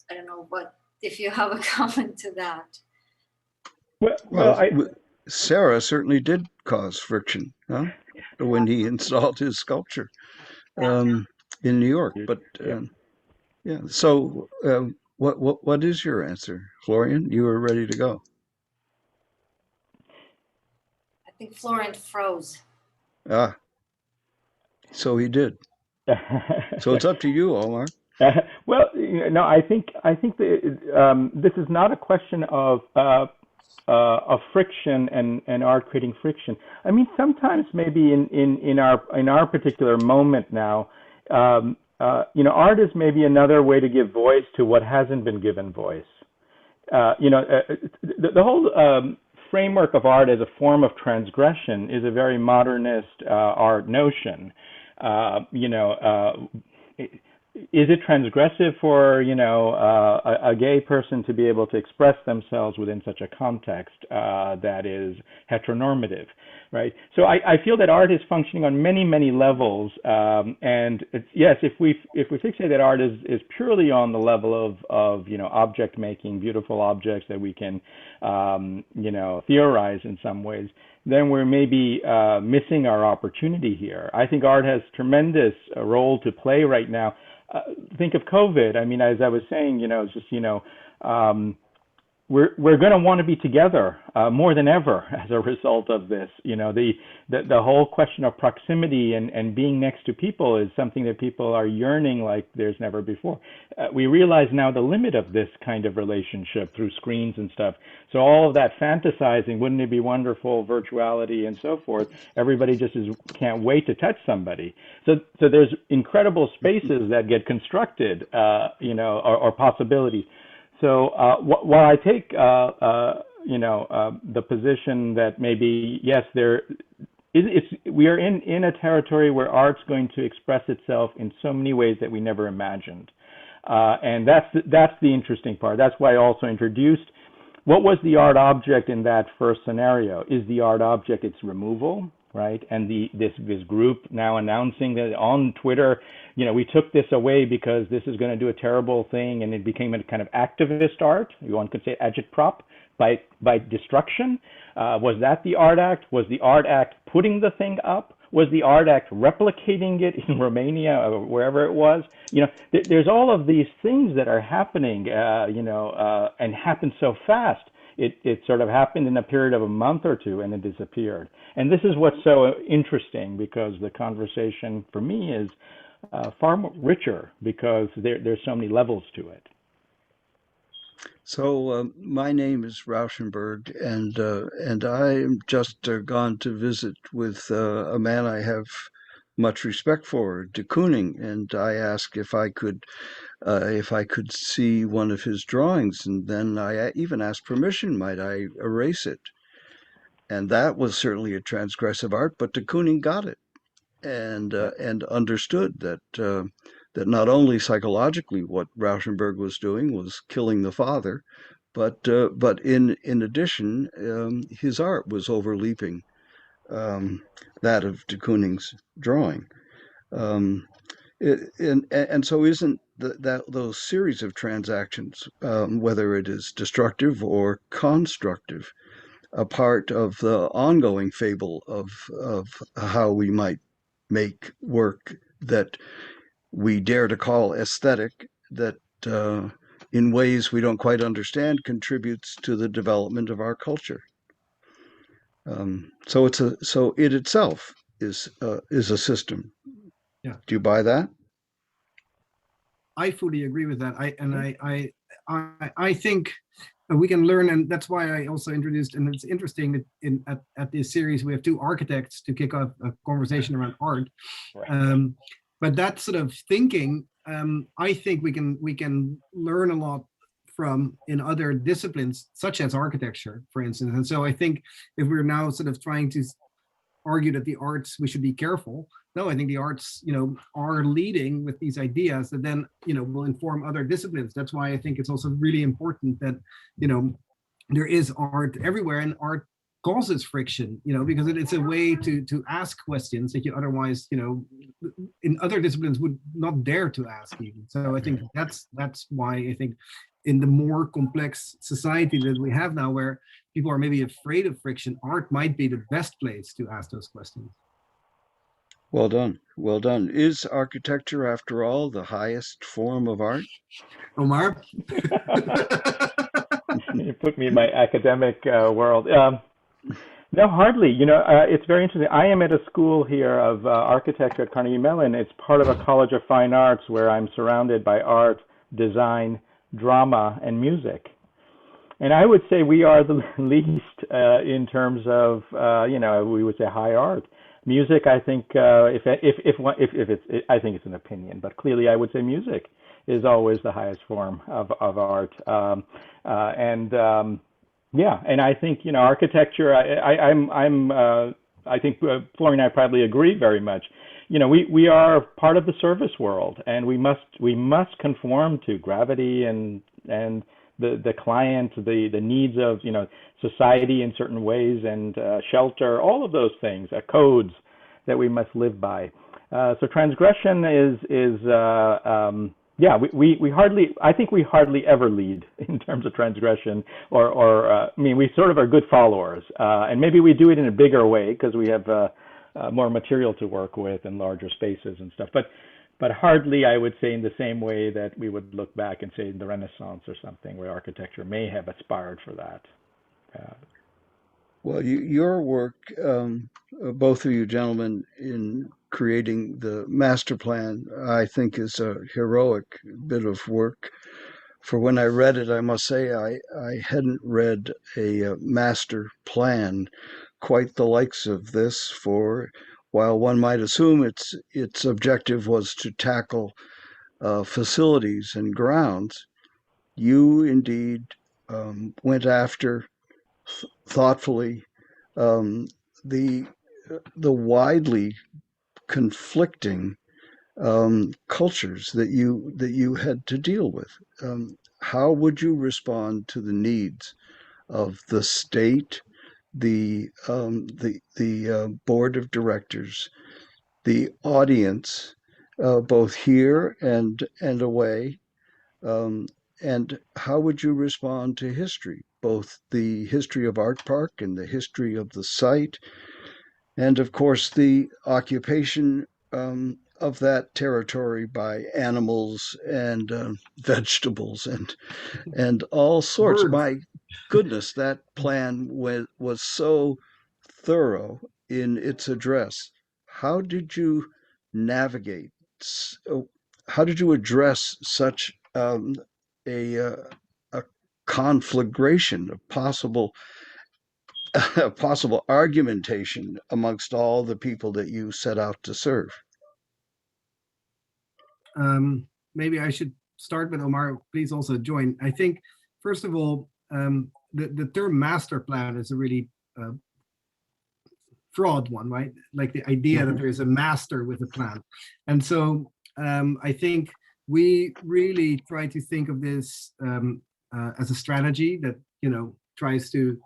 don't know, but if you have a comment to that. Well, Sarah certainly did cause friction, huh? When he installed his sculpture in New York. But yeah, so what is your answer, Florian? You were ready to go. I think Florian froze. So he did. So it's up to you, Omar. Well, no, I think this is not a question of friction and art creating friction. I mean, sometimes maybe in our particular moment now, art is maybe another way to give voice to what hasn't been given voice. The whole framework of art as a form of transgression is a very modernist art notion. Is it transgressive for a gay person to be able to express themselves within such a context that is heteronormative, right? So I feel that art is functioning on many levels, and yes, if we fixate that art is purely on the level of object making, beautiful objects that we can theorize in some ways, then we're maybe missing our opportunity here. I think art has tremendous role to play right now. Think of COVID. I mean, as I was saying, it's just, we're going to want to be together more than ever as a result of this. The whole question of proximity and being next to people is something that people are yearning like there's never before. We realize now the limit of this kind of relationship through screens and stuff. So all of that fantasizing, wouldn't it be wonderful, virtuality and so forth, everybody just can't wait to touch somebody. So there's incredible spaces that get constructed, or possibilities. So while I take, the position that maybe, yes, there we are in a territory where art's going to express itself in so many ways that we never imagined. And that's the interesting part. That's why I also introduced what was the art object in that first scenario. Is the art object its removal, right? And this group now announcing that on Twitter, we took this away because this is going to do a terrible thing, and it became a kind of activist art. One could say agitprop by destruction. Was that the art act? Was the art act putting the thing up? Was the art act replicating it in Romania or wherever it was? There's all of these things that are happening, and happen so fast. It sort of happened in a period of a month or two, and it disappeared. And this is what's so interesting, because the conversation for me is far more richer, because there's so many levels to it. So my name is Rauschenberg, and I'm just gone to visit with a man I have much respect for, de Kooning, and I asked if I could see one of his drawings, and then I even asked permission, might I erase it? And that was certainly a transgressive art, but de Kooning got it, and understood that not only psychologically what Rauschenberg was doing was killing the father, but in addition, his art was overleaping that of de Kooning's drawing. And so isn't that those series of transactions, whether it is destructive or constructive, a part of the ongoing fable of how we might make work that we dare to call aesthetic, that in ways we don't quite understand contributes to the development of our culture. So it itself is a system. Yeah. Do you buy that? I fully agree with that. I think we can learn, and that's why I also introduced, and it's interesting that at this series we have two architects to kick off a conversation around art. Right. But that sort of thinking, I think we can learn a lot from in other disciplines, such as architecture, for instance. And so I think if we're now sort of trying to argue that the arts, we should be careful. No, I think the arts, are leading with these ideas that then, will inform other disciplines. That's why I think it's also really important that, there is art everywhere, and art causes friction, because it's a way to ask questions that you otherwise, in other disciplines would not dare to ask even. So I think that's why I think in the more complex society that we have now, where people are maybe afraid of friction, art might be the best place to ask those questions. Well done. Well done. Is architecture, after all, the highest form of art? Omar? You put me in my academic world. No, hardly. It's very interesting. I am at a school here of architecture at Carnegie Mellon. It's part of a College of Fine Arts where I'm surrounded by art, design, drama, and music. And I would say we are the least in terms of, we would say high art. Music, I think, if it's, I think it's an opinion, but clearly I would say music is always the highest form of art. And I think, architecture, I think Florian and I probably agree very much. We are part of the service world, and we must conform to gravity and the client, the needs of society in certain ways, and shelter, all of those things, codes that we must live by. So transgression is I think we hardly ever lead in terms of transgression, or we sort of are good followers, and maybe we do it in a bigger way because we have more material to work with and larger spaces and stuff. But hardly, I would say, in the same way that we would look back and say in the Renaissance or something, where architecture may have aspired for that. Well, your work, both of you gentlemen, in creating the master plan, I think is a heroic bit of work. For when I read it, I must say I hadn't read a master plan quite the likes of this. For while one might assume its objective was to tackle facilities and grounds, you indeed went after thoughtfully the the widely conflicting cultures that you had to deal with. How would you respond to the needs of the state, the board of directors, the audience, both here and away, um, and how would you respond to history, both the history of Artpark and the history of the site, and of course the occupation of that territory by animals and vegetables and all sorts. Birds. My goodness, that plan was so thorough in its address. How did you navigate? How did you address such a, a conflagration of possible possible argumentation amongst all the people that you set out to serve? Maybe I should start with Omar. Please also join. I think, first of all, the term master plan is a really fraud one, right? Like the idea that there is a master with a plan. And so I think we really try to think of this as a strategy that, tries to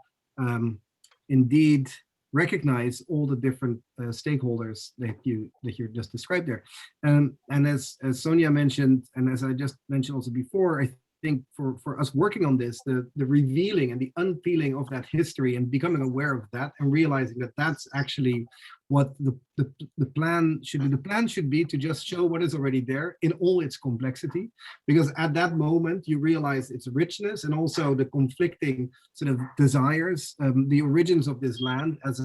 indeed recognize all the different stakeholders that you just described there. And as Sonia mentioned, and as I just mentioned also before, I think for us working on this, the revealing and the unpeeling of that history and becoming aware of that and realizing that that's actually what the plan should be. The plan should be to just show what is already there in all its complexity, because at that moment you realize its richness and also the conflicting sort of desires, the origins of this land as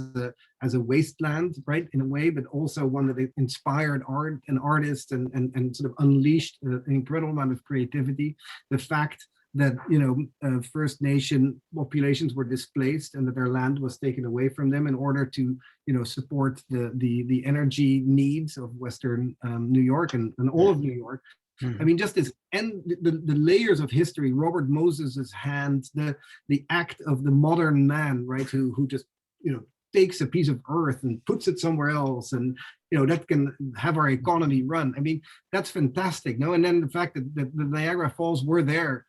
a wasteland, right, in a way, but also one that inspired art and artists and sort of unleashed an incredible amount of creativity. The fact that First Nation populations were displaced and that their land was taken away from them in order to support the energy needs of Western New York and all of New York. I mean, just this, and the layers of history, Robert Moses's hand, the act of the modern man, right, who just takes a piece of earth and puts it somewhere else, and that can have our economy run. I mean, that's fantastic. No, and then the fact that the Niagara Falls were there,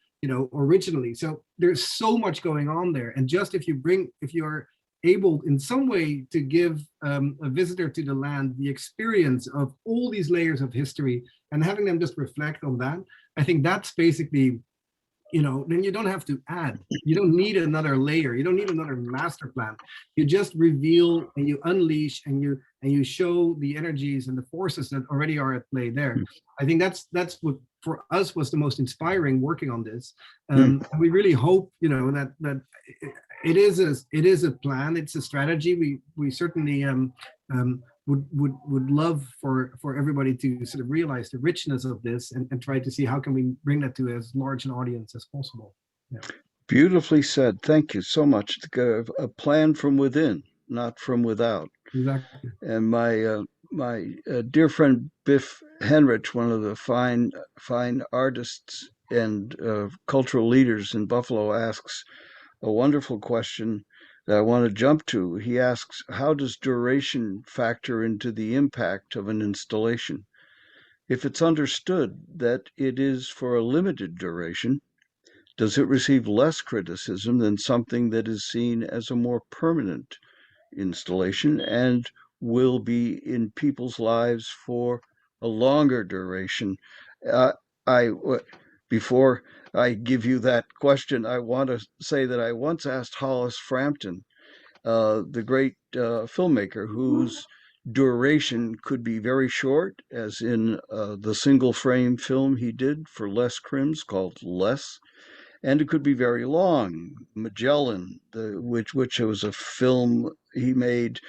originally. So there's so much going on there. And just if you are able in some way to give a visitor to the land the experience of all these layers of history and having them just reflect on that, I think that's basically, then you don't have to add. You don't need another layer. You don't need another master plan. You just reveal and you unleash and you show the energies and the forces that already are at play there. I think that's what for us was the most inspiring working on this. And we really hope that it is a plan. It's a strategy. We certainly would love for everybody to sort of realize the richness of this and try to see how can we bring that to as large an audience as possible. Yeah. Beautifully said. Thank you so much. A plan from within, not from without. Exactly. And my dear friend Biff Henrich, one of the fine artists and cultural leaders in Buffalo, asks a wonderful question that I want to jump to. He asks, how does duration factor into the impact of an installation? If it's understood that it is for a limited duration, does it receive less criticism than something that is seen as a more permanent installation and will be in people's lives for a longer duration? Before I give you that question, I want to say that I once asked Hollis Frampton, the great filmmaker, whose duration could be very short, as in the single frame film he did for Les Crims called Less, and it could be very long. Magellan, which was a film he made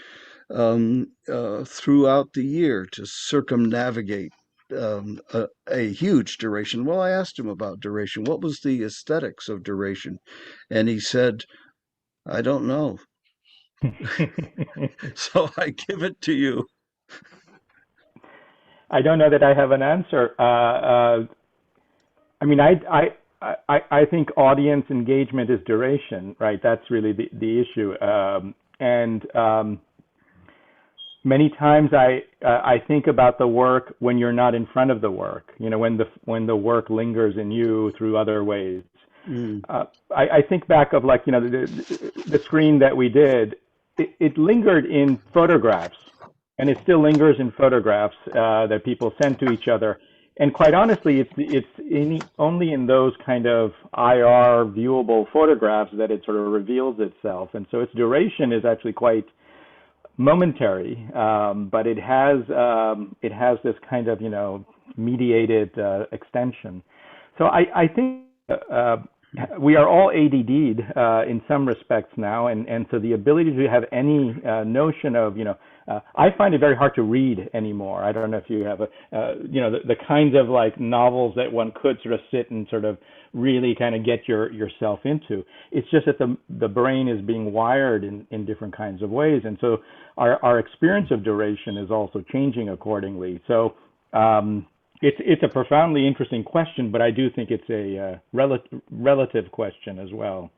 throughout the year to circumnavigate a huge duration. Well, I asked him about duration. What was the aesthetics of duration? And he said, I don't know. So I give it to you. I don't know that I have an answer. I mean, I think audience engagement is duration, right? That's really the issue. And Many times I think about the work when you're not in front of the work, when the work lingers in you through other ways. Mm. I think back of like, the screen that we did, it lingered in photographs, and it still lingers in photographs that people send to each other. And quite honestly, only in those kind of IR viewable photographs that it sort of reveals itself. And so its duration is actually quite momentary, but it has this kind of mediated extension. So I think we are all ADD'd in some respects now, and so the ability to have any notion of I find it very hard to read anymore. I don't know if you have the kinds of like novels that one could sort of sit and sort of really kind of get yourself into. It's just that the brain is being wired in different kinds of ways, and so our experience of duration is also changing accordingly. So it's a profoundly interesting question, but I do think it's a relative question as well.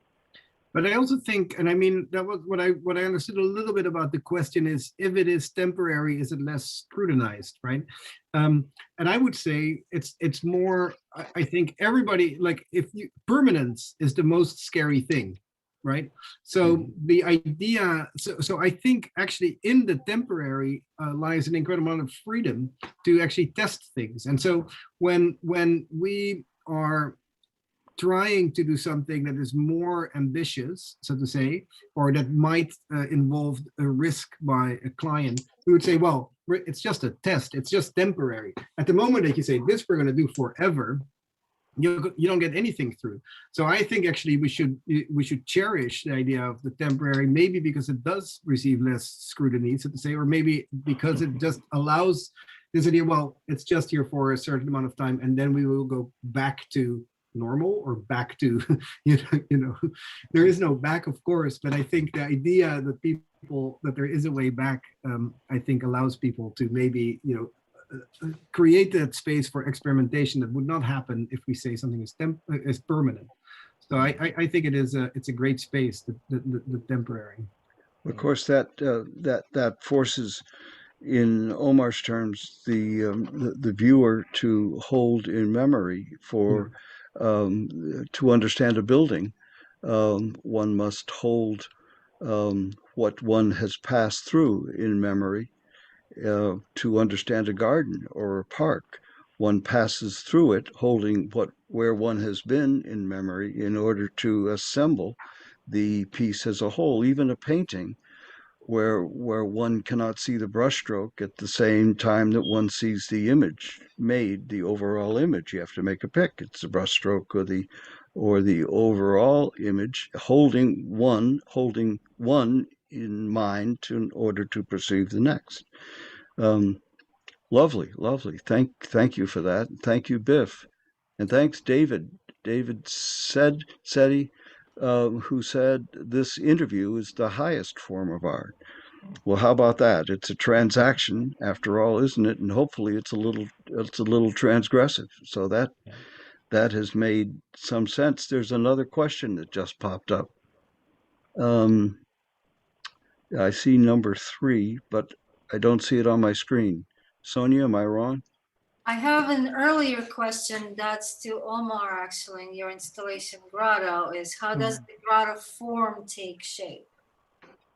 But I also think, and I mean, that was what I understood a little bit about the question is, if it is temporary, is it less scrutinized, right? And I would say it's more, I think everybody, like permanence is the most scary thing, right? So the idea, so I think actually in the temporary lies an incredible amount of freedom to actually test things. And so when we are trying to do something that is more ambitious, so to say, or that might involve a risk by a client, we would say, well, it's just a test, it's just temporary. At the moment that you say this we're going to do forever, you don't get anything through. So I think actually we should cherish the idea of the temporary, maybe because it does receive less scrutiny, so to say, or maybe because it just allows this idea, well, it's just here for a certain amount of time, and then we will go back to normal or back to there is no back, of course, but I think the idea that there is a way back, I think allows people to maybe create that space for experimentation that would not happen if we say something is permanent. So I think it's a great space, the temporary. Of course, that forces, in Omar's terms, the viewer to hold in memory for to understand a building. One must hold what one has passed through in memory. To understand a garden or a park, one passes through it holding where one has been in memory in order to assemble the piece as a whole. Even a painting, where one cannot see the brushstroke at the same time that one sees the image made, the overall image. You have to make a pick. It's the brushstroke or the overall image, holding one in mind in order to perceive the next. Lovely. Thank you for that. Thank you, Biff, and thanks, David. David Seti, who said this interview is the highest form of art. Well, how about that? It's a transaction, after all, isn't it? And hopefully, it's a little transgressive. So that has made some sense. There's another question that just popped up. I see number 3, but I don't see it on my screen. Sonia, am I wrong? I have an earlier question that's to Omar, actually, in your installation Grotto, is how does the Grotto form take shape?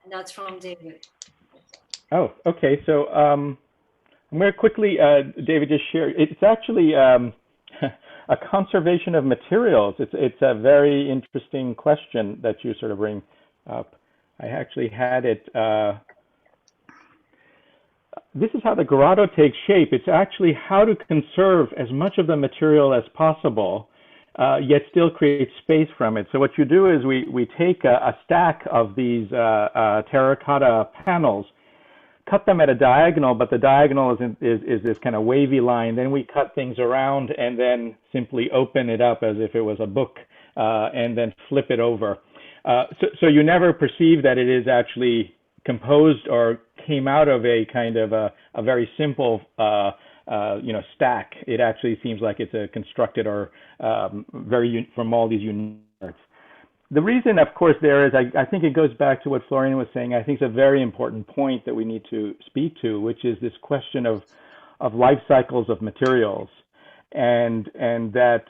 And that's from David. Oh, okay. So I'm going to quickly, David, just share. It's actually a conservation of materials. It's a very interesting question that you sort of bring up. I actually had it. This is how the Grotto takes shape. It's actually how to conserve as much of the material as possible, yet still create space from it. So what you do is we take a stack of these terracotta panels, cut them at a diagonal, but the diagonal is this kind of wavy line. Then we cut things around and then simply open it up as if it was a book, and then flip it over. So you never perceive that it is actually composed or came out of a kind of a very simple stack. It actually seems like it's constructed or from all these unique parts. the reason, of course, there is, I think it goes back to what Florian was saying. I think it's a very important point that we need to speak to, which is this question of life cycles of materials, and that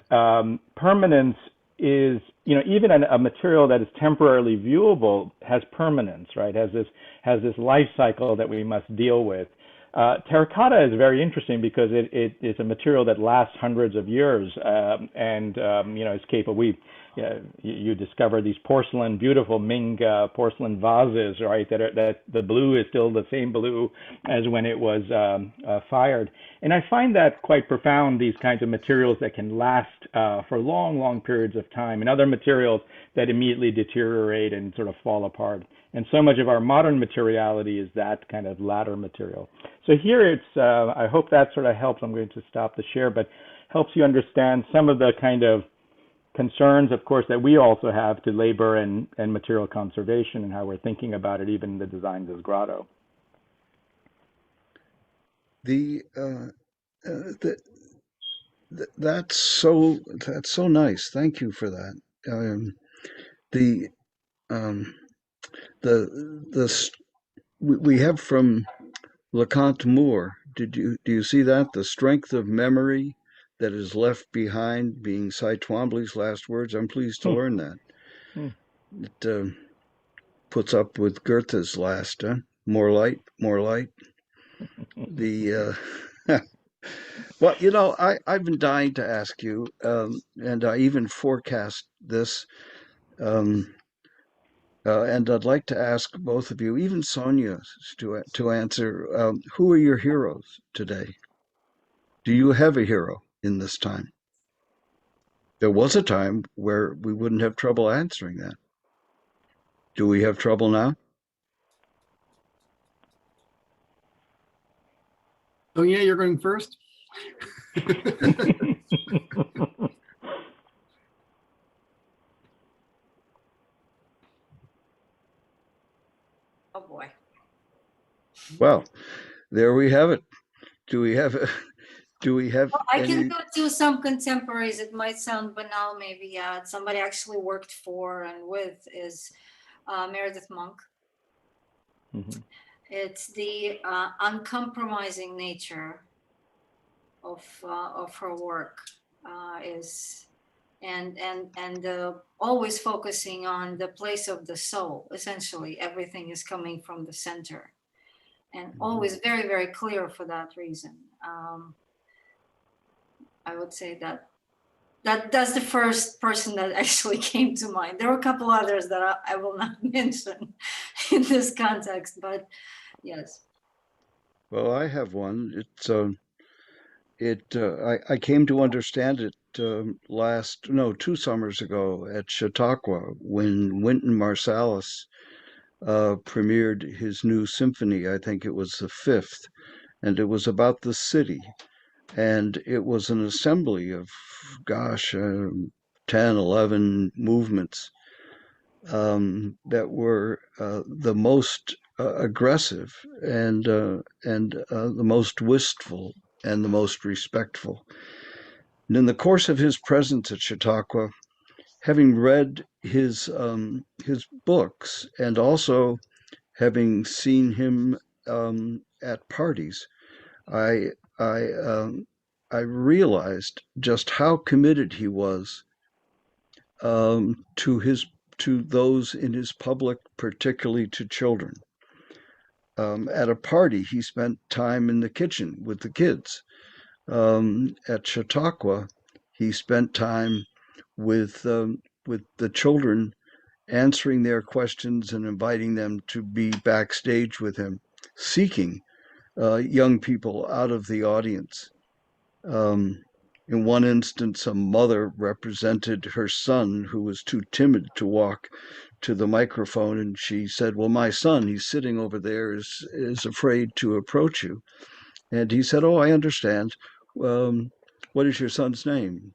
permanence is, even a material that is temporarily viewable has permanence, right? Has this life cycle that we must deal with. Terracotta is very interesting because it is a material that lasts hundreds of years, and is capable. You discover these beautiful Ming porcelain vases, right? That the blue is still the same blue as when it was fired. And I find that quite profound. These kinds of materials that can last for long, long periods of time, and other materials that immediately deteriorate and sort of fall apart. And so much of our modern materiality is that kind of latter material. So here it's, I hope that sort of helps. I'm going to stop the share, but helps you understand some of the kind of concerns, of course, that we also have to labor and material conservation and how we're thinking about it, even in the designs of Grotto. That's so nice. Thank you for that. The um, we have from LeConte Moore. Do you see that? The strength of memory that is left behind being Cy Twombly's last words. I'm pleased to learn that. It puts up with Goethe's last, more light, more light. The well, I've been dying to ask you, and I even forecast this, and I'd like to ask both of you, even Sonia, to answer. Who are your heroes today? Do you have a hero in this time? There was a time where we wouldn't have trouble answering that. Do we have trouble now? Oh yeah, you're going first. Oh boy. Well, there we have it. Do we have Well, I any? can go to some contemporaries. It might sound banal, maybe. Yeah, somebody I actually worked for and with is Meredith Monk. Mm-hmm. It's the uncompromising nature of her work, is and always focusing on the place of the soul. Essentially, everything is coming from the center, and always very, very clear for that reason. I would say that's the first person that actually came to mind. There were a couple others that I will not mention in this context, but yes. Well, I have one. I came to understand it 2 summers ago at Chautauqua when Wynton Marsalis premiered his new symphony. I think it was the fifth, and it was about the city. And it was an assembly of, 10, 11 movements that were the most aggressive and the most wistful and the most respectful. And in the course of his presence at Chautauqua, having read his books and also having seen him at parties, I I I realized just how committed he was to those in his public, particularly to children. At a party, he spent time in the kitchen with the kids. At Chautauqua, he spent time with the children, answering their questions and inviting them to be backstage with him, seeking young people out of the audience. Um, in one instance, a mother represented her son who was too timid to walk to the microphone, and she said, "Well, my son, he's sitting over there, is afraid to approach you." And he said, "Oh, I understand. What is your son's name?"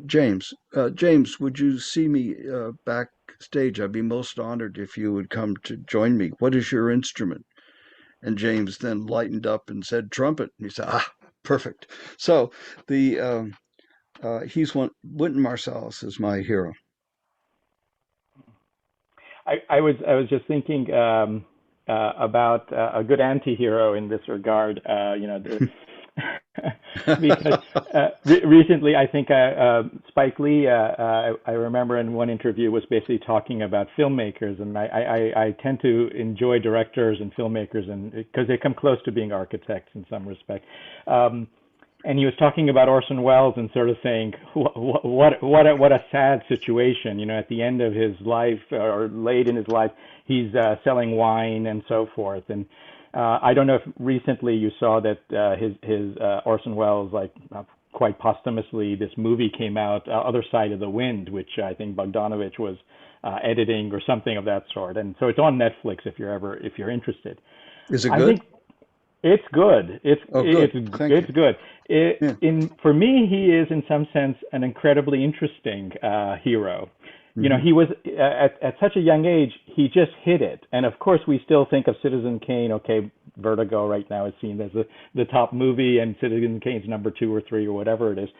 James. James, would you see me backstage? I'd be most honored if you would come to join me. What is your instrument? And James then lightened up and said, "Trumpet." And he said, "Ah, perfect." So the he's one. Wynton Marsalis is my hero. I was just thinking about a good anti-hero in this regard. Because recently, I think Spike Lee, I remember in one interview, was basically talking about filmmakers, and I tend to enjoy directors and filmmakers, and because they come close to being architects in some respect. And he was talking about Orson Welles and sort of saying, what a sad situation. You know, at the end of his life or late in his life, he's selling wine and so forth. And I don't know if recently you saw that his Orson Welles, like quite posthumously, this movie came out, Other Side of the Wind, which I think Bogdanovich was editing or something of that sort. And so it's on Netflix if you're interested. Is it I good? think it's good. It's good. For me, he is in some sense an incredibly interesting hero. You know, he was at such a young age, he just hit it. And of course, we still think of Citizen Kane. Okay, Vertigo right now is seen as the top movie, and Citizen Kane's number 2 or 3 or whatever it is.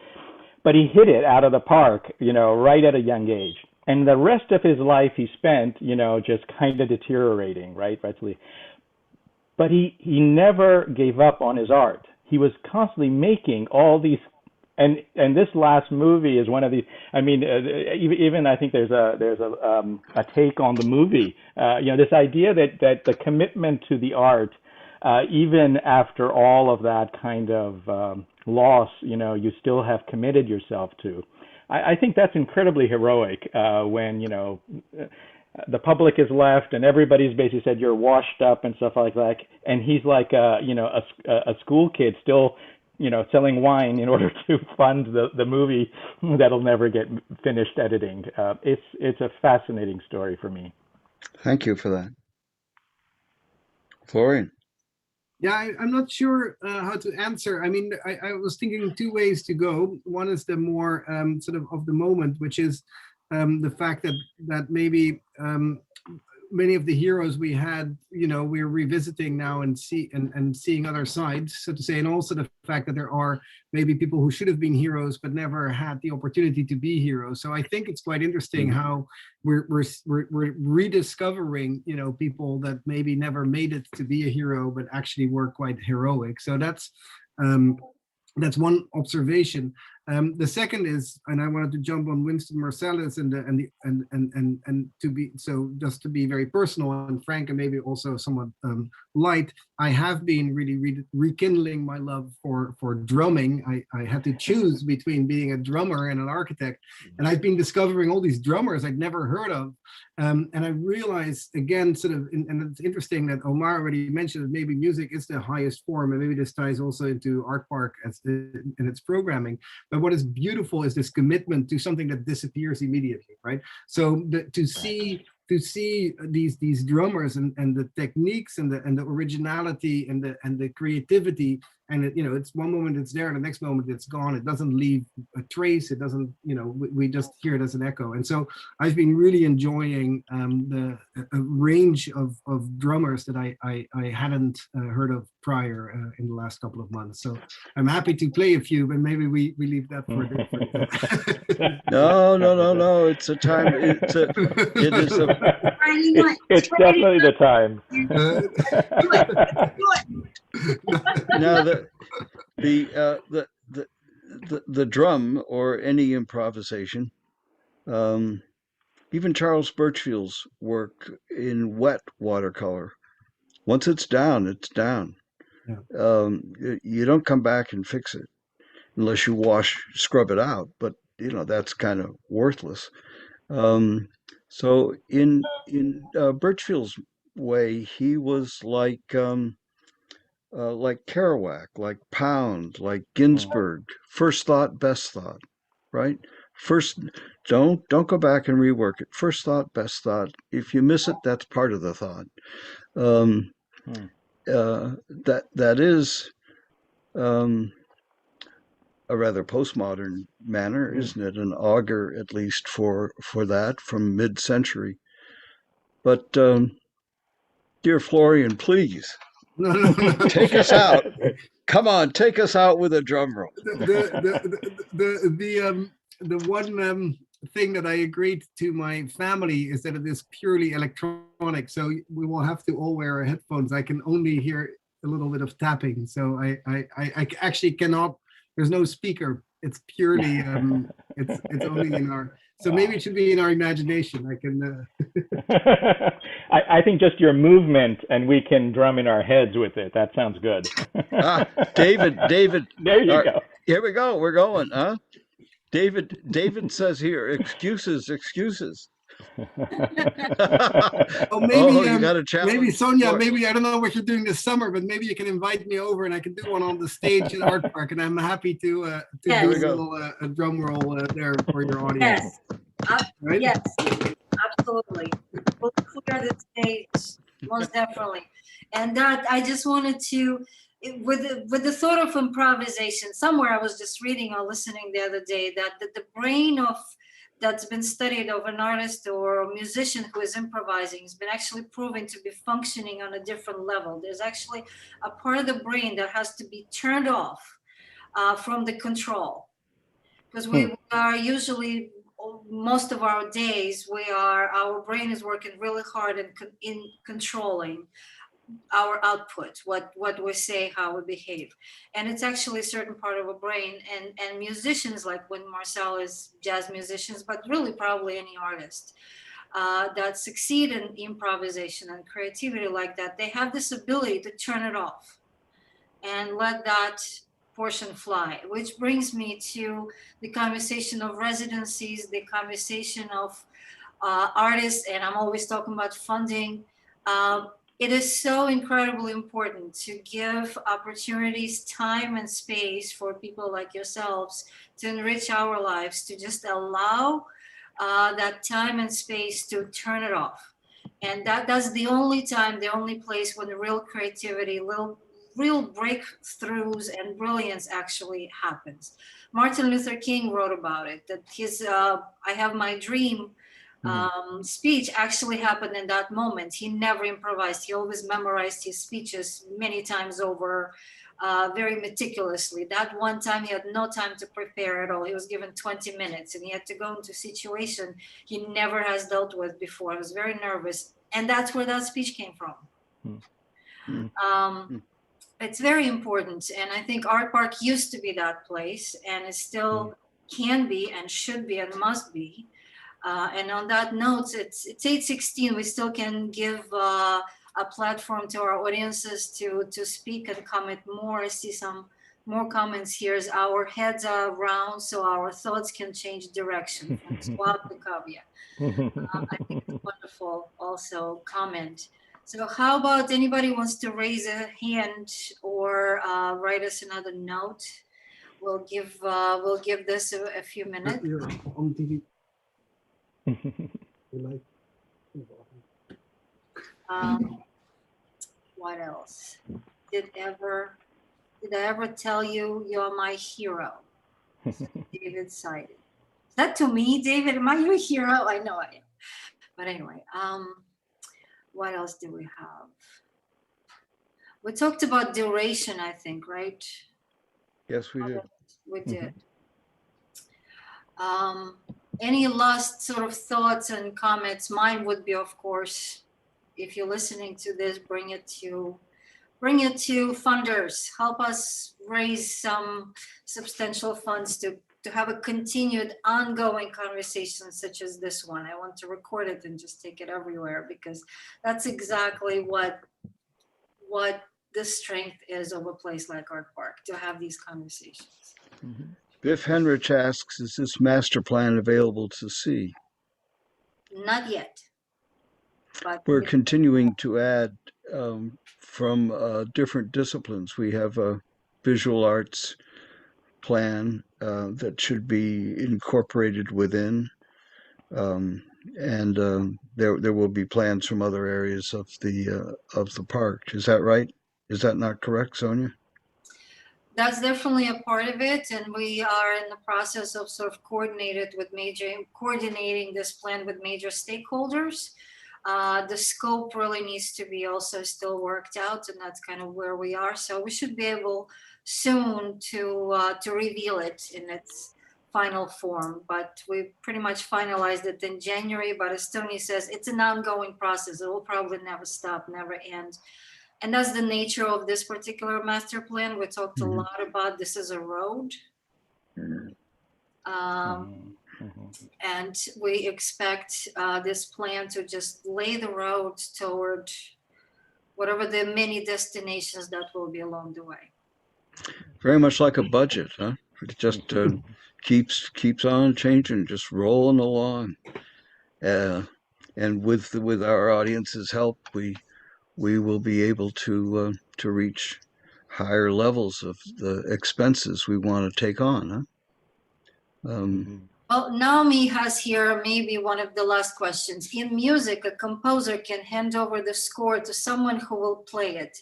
But he hit it out of the park, you know, right at a young age. And the rest of his life he spent, you know, just kind of deteriorating, right? But he never gave up on his art. He was constantly making all these, and this last movie is one of these. I mean, even I think there's a take on the movie. You know, this idea that the commitment to the art, even after all of that kind of loss, you know, you still have committed yourself to. I think that's incredibly heroic when, you know, the public is left and everybody's basically said you're washed up and stuff like that, and he's like you know, a school kid still, you know, selling wine in order to fund the movie that'll never get finished editing. It's a fascinating story for me. Thank you for that. Florian. Yeah, I'm not sure how to answer. I mean, I was thinking 2 ways to go. One is the more sort of the moment, which is the fact that maybe many of the heroes we had, you know, we're revisiting now and seeing other sides, so to say, and also the fact that there are maybe people who should have been heroes but never had the opportunity to be heroes. So I think it's quite interesting how we're rediscovering, you know, people that maybe never made it to be a hero but actually were quite heroic. So that's one observation. The second is, and I wanted to jump on Winston Marsalis and to be, so just to be very personal and frank and maybe also somewhat light, I have been really rekindling my love for drumming. I had to choose between being a drummer and an architect, and I've been discovering all these drummers I'd never heard of. And I realized again, sort of, and it's interesting that Omar already mentioned that maybe music is the highest form, and maybe this ties also into Artpark in its programming. But what is beautiful is this commitment to something that disappears immediately, right? So to see these drummers and the techniques and the originality and the creativity, and it, you know, it's one moment it's there and the next moment it's gone. It doesn't leave a trace. It doesn't, you know, we just hear it as an echo. And so I've been really enjoying a range of drummers that I hadn't heard of prior in the last couple of months. So I'm happy to play a few, but maybe we leave that for a different. No. It's a time. It's definitely the time. Now the drum or any improvisation, even Charles Birchfield's work in wet watercolor, once it's down, it's down. Yeah. You don't come back and fix it unless you scrub it out, but you know that's kind of worthless. So in Birchfield's way, he was like Kerouac, like Pound, like Ginsberg. First thought, best thought, right? First, don't go back and rework it. First thought, best thought. If you miss it, that's part of the thought. That is a rather postmodern manner, isn't it? An augur, at least for that from mid-century. But dear Florian, please. No. Take us out. Come on, take us out with a drum roll. The one thing that I agreed to my family is that it is purely electronic. So we will have to all wear our headphones. I can only hear a little bit of tapping. So I actually cannot, there's no speaker. It's purely, it's only in our, so maybe it should be in our imagination. I can. I think just your movement, and we can drum in our heads with it. That sounds good. David, There you go. here we go. We're going, huh? David says here, excuses. Oh, maybe, you got a challenge. maybe Sonia, maybe, I don't know what you're doing this summer, but maybe you can invite me over and I can do one on the stage in Artpark, and I'm happy to Yes. do a little a drum roll there for your audience. Yes, Right? yes, absolutely. We'll clear the stage, most definitely. And that, I just wanted to, with the thought of improvisation, somewhere I was just reading or listening the other day that the brain that's been studied of an artist or a musician who is improvising has been actually proven to be functioning on a different level. There's actually a part of the brain that has to be turned off from the control, because we are usually, most of our days, our brain is working really hard in controlling our output, what we say, how we behave. And it's actually a certain part of a brain, and musicians, like when Marcel is jazz musicians, but really probably any artist that succeed in improvisation and creativity like that, they have this ability to turn it off and let that portion fly, which brings me to the conversation of residencies, the conversation of artists, and I'm always talking about funding. It is so incredibly important to give opportunities, time, and space for people like yourselves to enrich our lives, to just allow that time and space to turn it off. And that's the only time, the only place when the real creativity, real breakthroughs and brilliance actually happens. Martin Luther King wrote about it, that his I Have My Dream speech actually happened in that moment. He never improvised. He always memorized his speeches many times over, very meticulously. That one time he had no time to prepare at all. He was given 20 minutes and he had to go into a situation he never has dealt with before. He was very nervous. And that's where that speech came from. It's very important. And I think Artpark used to be that place, and it still can be and should be and must be. And on that note, it's 8:16. We still can give a platform to our audiences to speak and comment more. I see some more comments here as our heads are round, so our thoughts can change direction. From Swab to Kavya. I think it's a wonderful also comment. So how about anybody wants to raise a hand or write us another note? We'll give this a few minutes. You're on TV. What else? Did I ever tell you you're my hero? David cited. Is that to me, David? Am I your hero? I know I am. But anyway, what else do we have? We talked about duration, I think, right? Yes, we did. We did. Any last sort of thoughts and comments? Mine would be, of course, if you're listening to this, bring it to funders. Help us raise some substantial funds to have a continued ongoing conversation such as this one. I want to record it and just take it everywhere, because that's exactly what the strength is of a place like Artpark, to have these conversations. Biff Henrich asks, is this master plan available to see? Not yet. But We're continuing to add from different disciplines. We have a visual arts plan that should be incorporated within, and there will be plans from other areas of the park. Is that right? Is that not correct, Sonia? that's definitely a part of it, and we are in the process of sort of coordinating this plan with major stakeholders. The scope really needs to be also still worked out, and that's kind of where we are. So we should be able soon to reveal it in its final form, but we pretty much finalized it in January. But as Tony says, it's an ongoing process. It will probably never stop, never end. And that's the nature of this particular master plan. We talked a lot about this is a road. And we expect this plan to just lay the road toward whatever the many destinations that will be along the way. Very much like a budget, huh? It just keeps on changing, just rolling along. And with our audience's help, we will be able to reach higher levels of the expenses we want to take on, huh? Well, Naomi has here maybe one of the last questions. In music, a composer can hand over the score to someone who will play it.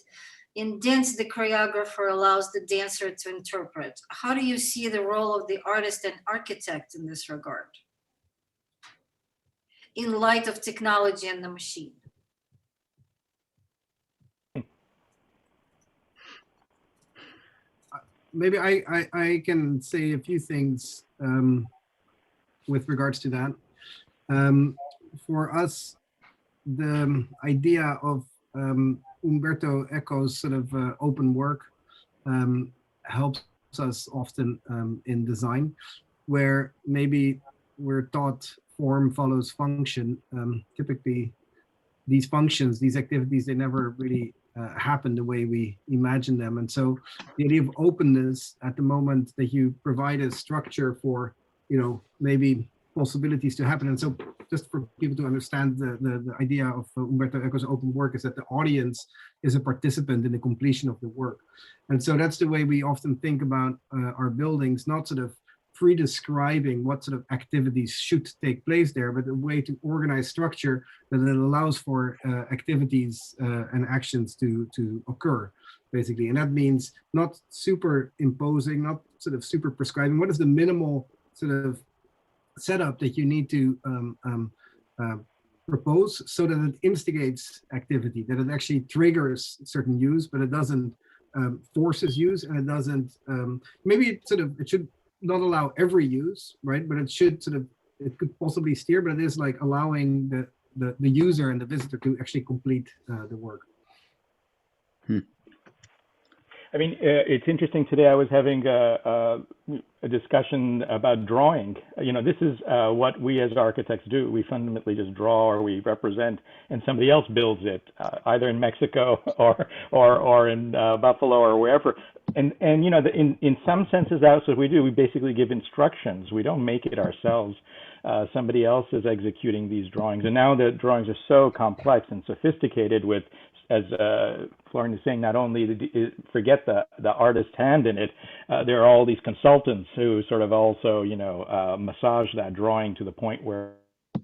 In dance, the choreographer allows the dancer to interpret. How do you see the role of the artist and architect in this regard, in light of technology and the machine? Maybe I can say a few things with regards to that. For us, the idea of Umberto Eco's sort of open work helps us often in design, where maybe we're taught form follows function. Typically, these functions, these activities, they never really happen the way we imagine them. And so the idea of openness at the moment that you provide a structure for, maybe possibilities to happen. And so just for people to understand the idea of Umberto Eco's open work is that the audience is a participant in the completion of the work. And so that's the way we often think about our buildings, not sort of pre-describing what sort of activities should take place there, but a way to organize structure that it allows for activities and actions to occur, basically. And that means not superimposing, not sort of super prescribing. What is the minimal sort of setup that you need to propose so that it instigates activity, that it actually triggers certain use, but it doesn't forces use, and it doesn't, maybe it should not allow every use, right? But it should it could possibly steer, but it is like allowing the user and the visitor to actually complete the work. I mean, it's interesting. Today I was having a discussion about drawing. This is what we as architects do. We fundamentally just draw, or we represent, and somebody else builds it, either in Mexico or in Buffalo or wherever. And in some senses, that's what we do. We basically give instructions. We don't make it ourselves. Somebody else is executing these drawings. And now the drawings are so complex and sophisticated with, as Florian is saying, not only forget the artist's hand in it, there are all these consultants who sort of also, massage that drawing to the point where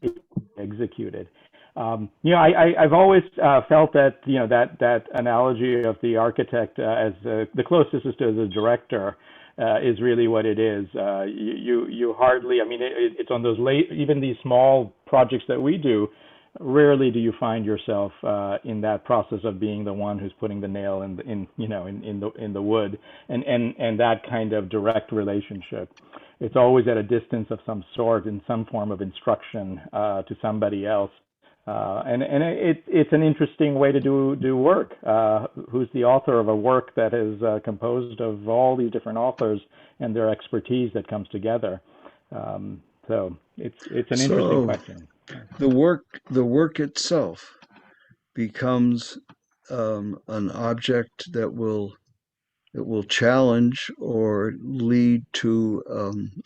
it's executed. I've always felt that, that analogy of the architect as the closest is to the director is really what it is. You hardly, it's on those even these small projects that we do, rarely do you find yourself in that process of being the one who's putting the nail in the wood, and that kind of direct relationship. It's always at a distance of some sort, in some form of instruction to somebody else. And it's an interesting way to do work. Who's the author of a work that is composed of all these different authors and their expertise that comes together? So it's an interesting question. The work itself becomes an object that will challenge or lead to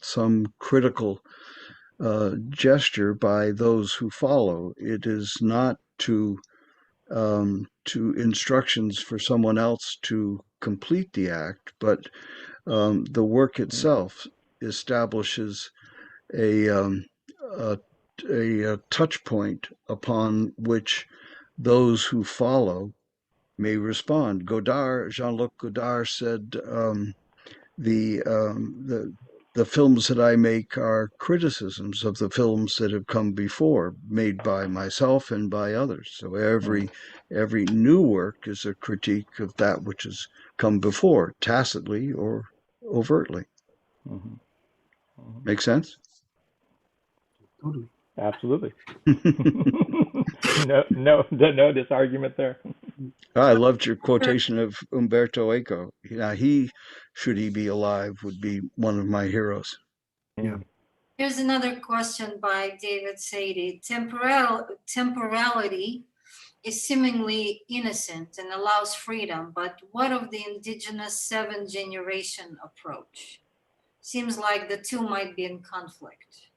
some critical gesture by those who follow. It is not to instructions for someone else to complete the act, but the work itself establishes a touch point upon which those who follow may respond. Jean-Luc Godard said, the films that I make are criticisms of the films that have come before, made by myself and by others. So every new work is a critique of that which has come before, tacitly or overtly. Mm-hmm. Make sense? Totally. Absolutely. No disargument there. I loved your quotation of Umberto Eco. Yeah, should he be alive, would be one of my heroes. Yeah. Here's another question by David Sadie. Temporality is seemingly innocent and allows freedom, but what of the indigenous 7th-generation approach? Seems like the two might be in conflict.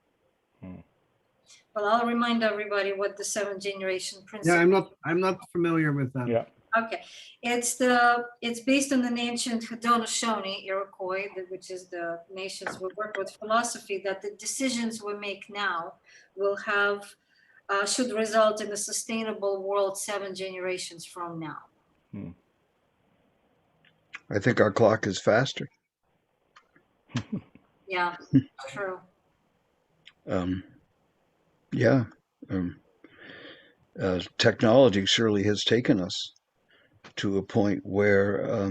Well, I'll remind everybody what the 7th-generation principle. Yeah, I'm not familiar with that. Yeah. Okay, it's based on the ancient Haudenosaunee Iroquois, which is the nations we work with philosophy, that the decisions we make now will have should result in a sustainable world 7 generations from now. I think our clock is faster. Yeah, true. Yeah. Technology surely has taken us to a point where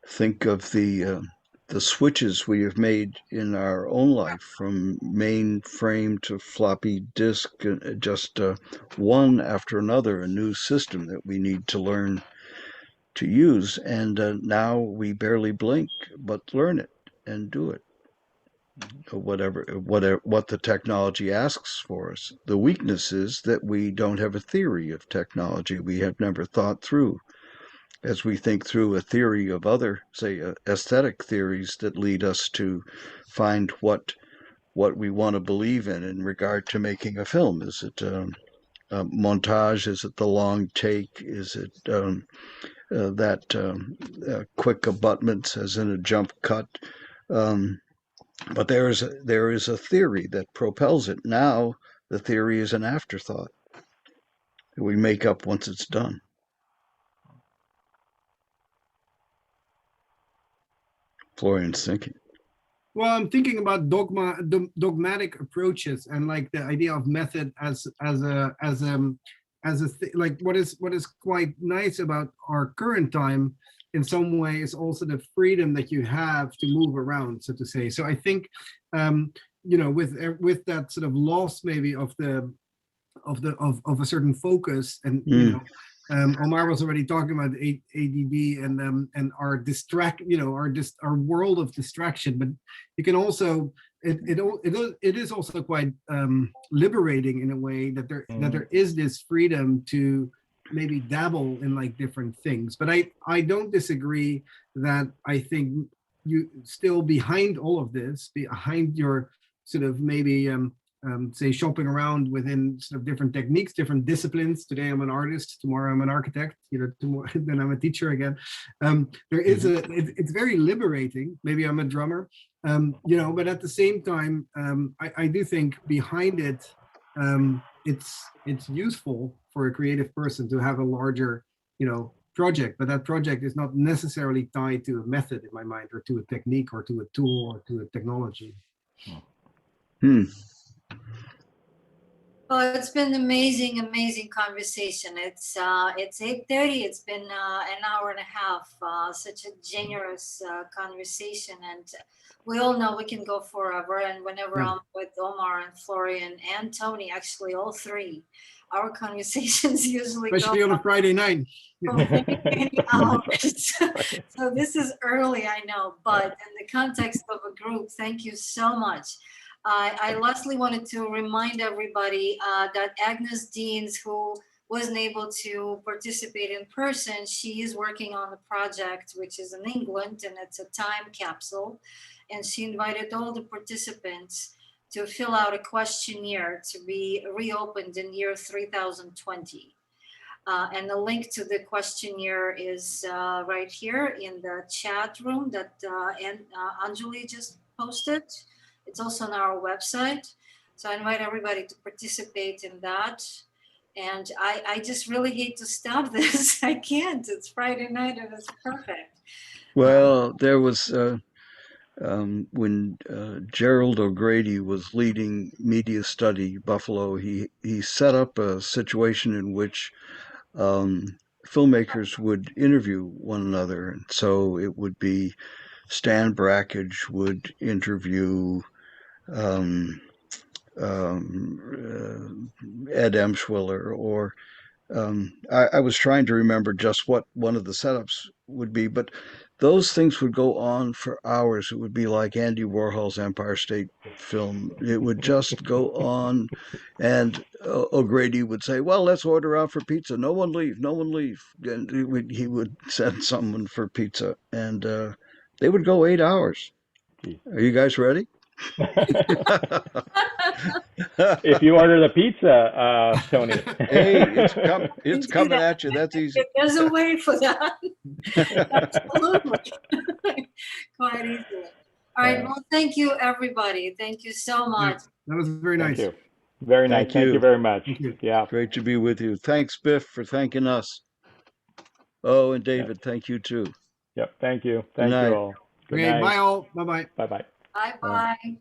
think of the switches we have made in our own life from mainframe to floppy disk, just one after another, a new system that we need to learn to use. And now we barely blink, but learn it and do it. What the technology asks for us. The weakness is that we don't have a theory of technology. We have never thought through, as we think through a theory of other, say, aesthetic theories that lead us to find what we want to believe in regard to making a film. Is it montage? Is it the long take? Is it that quick abutments, as in a jump cut? But there is a theory that propels it. Now the theory is an afterthought that we make up once it's done. Florian's thinking. Well, I'm thinking about dogmatic approaches and like the idea of method like what is quite nice about our current time in some ways also the freedom that you have to move around, so to say. So I think with that sort of loss maybe of a certain focus, and Omar was already talking about ADD and our our world of distraction, but you can also it is also quite liberating in a way that there is this freedom to maybe dabble in like different things. But I don't disagree that I think you still behind all of this, behind your sort of maybe say shopping around within sort of different techniques, different disciplines. Today I'm an artist, tomorrow I'm an architect, tomorrow then I'm a teacher again. There is it's very liberating. Maybe I'm a drummer, but at the same time, I do think behind it, it's useful for a creative person to have a larger, project, but that project is not necessarily tied to a method in my mind, or to a technique, or to a tool, or to a technology. Well, it's been an amazing conversation. It's 8:30. It's been an hour and a half. Such a generous conversation, and we all know we can go forever. And whenever I'm with Omar and Florian and Tony, actually all three, our conversations usually especially go on a Friday night. for many hours. So this is early, I know, but in the context of a group, thank you so much. I lastly wanted to remind everybody that Agnes Deans, who wasn't able to participate in person, she is working on a project which is in England, and it's a time capsule. And she invited all the participants to fill out a questionnaire to be reopened in year 3020. And the link to the questionnaire is right here in the chat room that Anjali just posted. It's also on our website. So I invite everybody to participate in that. And I just really hate to stop this. I can't. It's Friday night and it's perfect. Well, there was when Gerald O'Grady was leading Media Study Buffalo, he set up a situation in which filmmakers would interview one another, and so it would be Stan Brakhage would interview Ed Emshwiller, or I was trying to remember just what one of the setups would be, but those things would go on for hours. It would be like Andy Warhol's Empire State Film. It would just go on, and O'Grady would say, "Well, let's order out for pizza. No one leave. No one leave." And he would send someone for pizza, and they would go 8 hours. Are you guys ready? If you order the pizza, Tony. Hey, it's You see coming that? at you. That's easy. There's a way for that. Absolutely. Quite easily. All right. Well, thank you, everybody. Thank you so much. That was very Thank nice. you. Very nice. Thank Thank you you. very much. Thank you. Yeah. Great to be with you. Thanks, Biff, for thanking us. Oh, and David, thank you too. Yep. Thank you. Good Thank night. you all. Good Okay, night. bye all. Bye-bye. Bye-bye. Bye-bye.